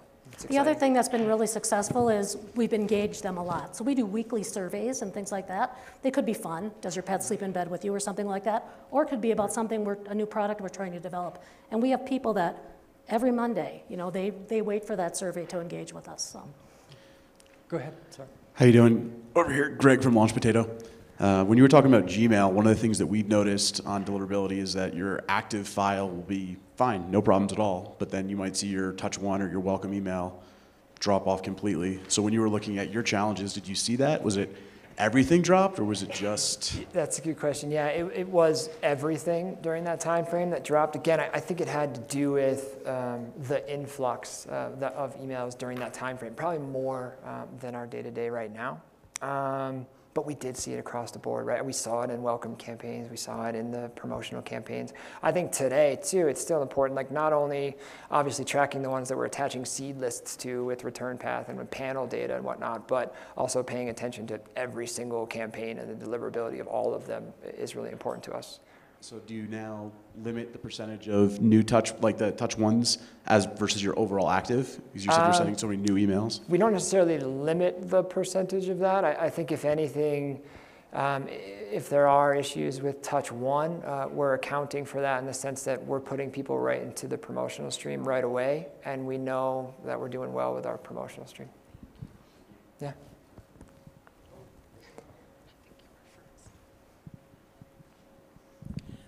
The other thing that's been really successful is we've engaged them a lot. So we do weekly surveys and things like that. They could be fun. Does your pet sleep in bed with you or something like that? Or it could be about something, a new product we're trying to develop. And we have people that every Monday, they wait for that survey to engage with us. So. Go ahead, sorry. How you doing? Over here, Greg from Launch Potato. When you were talking about Gmail, one of the things that we've noticed on deliverability is that your active file will be fine, no problems at all, but then you might see your touch one or your welcome email drop off completely. So when you were looking at your challenges, did you see that? Was it everything dropped, or was it just? That's a good question. Yeah, it was everything during that time frame that dropped. Again, I think it had to do with the influx of emails during that time frame, probably more than our day-to-day right now. But we did see it across the board, right? We saw it in welcome campaigns. We saw it in the promotional campaigns. I think today, too, it's still important, like not only obviously tracking the ones that we're attaching seed lists to with return path and with panel data and whatnot, but also paying attention to every single campaign, and the deliverability of all of them is really important to us. So do you now limit the percentage of new touch, like the touch ones, as versus your overall active? Because you said you're sending so many new emails. We don't necessarily limit the percentage of that. I think if anything, If there are issues with touch 1, we're accounting for that in the sense that we're putting people right into the promotional stream right away, and we know that we're doing well with our promotional stream. Yeah.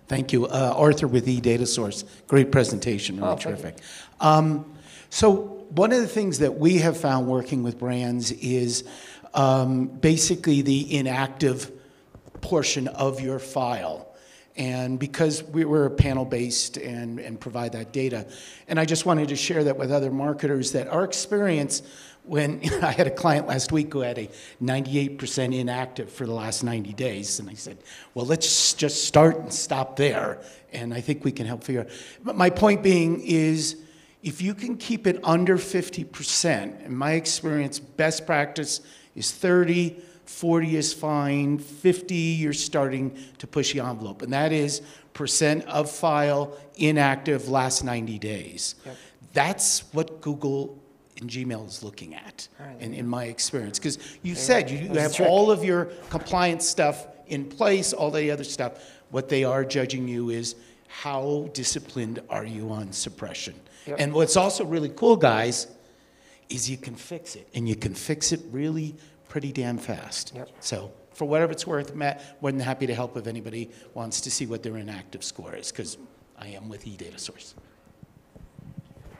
Thank you. Arthur with eDataSource. Great presentation, really terrific. So one of the things that we have found working with brands is basically the inactive portion of your file. And because we're panel-based and provide that data, and I just wanted to share that with other marketers, that our experience when I had a client last week who had a 98% inactive for the last 90 days, and I said, well, let's just start and stop there, and I think we can help figure out. But my point being is, if you can keep it under 50%, in my experience, best practice is 30, 40 is fine, 50, you're starting to push the envelope, and that is percent of file inactive last 90 days. Yep. That's what Google and Gmail is looking at, in my experience. Because you said you have all of your compliance stuff in place, all the other stuff. What they are judging you is how disciplined are you on suppression. Yep. And what's also really cool, guys, is you can fix it. And you can fix it really pretty damn fast. Yep. So for whatever it's worth, Matt, more than happy to help if anybody wants to see what their inactive score is, because I am with eDataSource.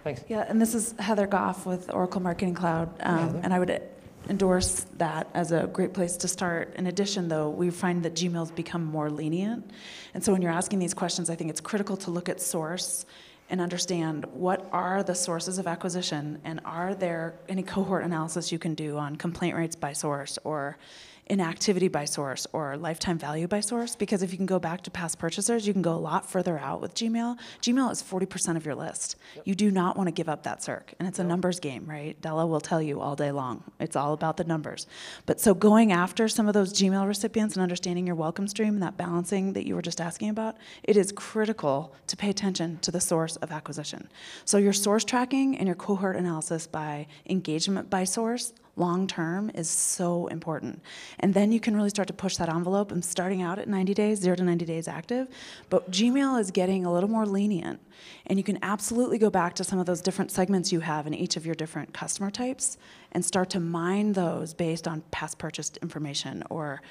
Thanks. Yeah, and this is Heather Goff with Oracle Marketing Cloud, and I would endorse that as a great place to start. In addition, though, we find that Gmail's become more lenient, and so when you're asking these questions, I think it's critical to look at source and understand what are the sources of acquisition, and are there any cohort analysis you can do on complaint rates by source, or inactivity by source, or lifetime value by source, because if you can go back to past purchasers, you can go a lot further out with Gmail. Gmail is 40% of your list. Yep. You do not want to give up that circ, and it's a numbers game, right? Della will tell you all day long. It's all about the numbers. But so going after some of those Gmail recipients and understanding your welcome stream and that balancing that you were just asking about, it is critical to pay attention to the source of acquisition. So your source tracking and your cohort analysis by engagement by source long-term is so important. And then you can really start to push that envelope. I'm starting out at 90 days, 0 to 90 days active, but Gmail is getting a little more lenient. And you can absolutely go back to some of those different segments you have in each of your different customer types and start to mine those based on past purchased information or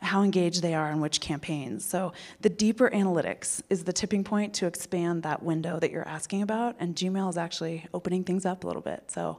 how engaged they are in which campaigns. So the deeper analytics is the tipping point to expand that window that you're asking about, and Gmail is actually opening things up a little bit. So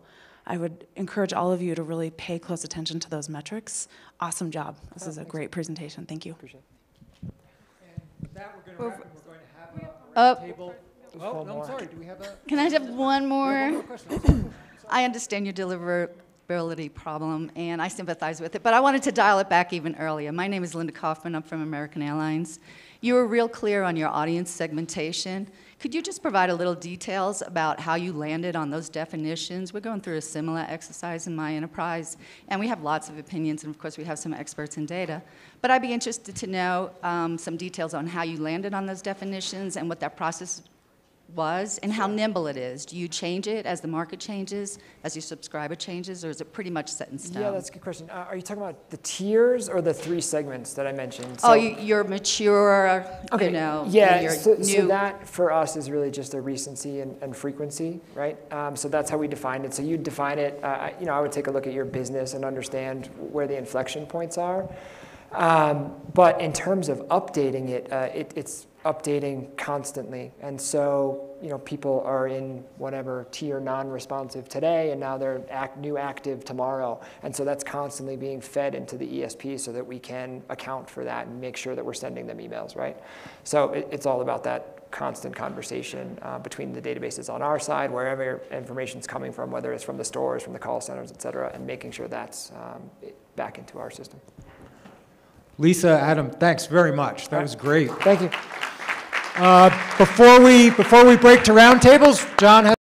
I would encourage all of you to really pay close attention to those metrics. Awesome job. This is a great presentation. Thank you. Appreciate it. And with that, we're going to wrap, and we're going to have a round table. Oh, no, I'm sorry. Do we have a... Can I have one more? One more question. I understand your deliverability problem, and I sympathize with it, but I wanted to dial it back even earlier. My name is Linda Kaufman. I'm from American Airlines. You were real clear on your audience segmentation. Could you just provide a little details about how you landed on those definitions? We're going through a similar exercise in my enterprise, and we have lots of opinions, and of course we have some experts in data. But I'd be interested to know some details on how you landed on those definitions and what that process was, and how nimble it is. Do you change it as the market changes, as your subscriber changes, or is it pretty much set in stone? Yeah, that's a good question. Are you talking about the tiers or the 3 segments that I mentioned? So, you're mature, okay, you know. Yeah, so that for us is really just a recency and frequency, right? So that's how we define it. So you define it, you know, I would take a look at your business and understand where the inflection points are. But in terms of updating it, it's updating constantly. And so, you know, people are in whatever tier non-responsive today, and now they're new active tomorrow. And so that's constantly being fed into the ESP so that we can account for that and make sure that we're sending them emails, right? So it's all about that constant conversation between the databases on our side, wherever information's coming from, whether it's from the stores, from the call centers, et cetera, and making sure that's back into our system. Lisa, Adam, thanks very much. That was great. Thank you. Before we break to roundtables, John has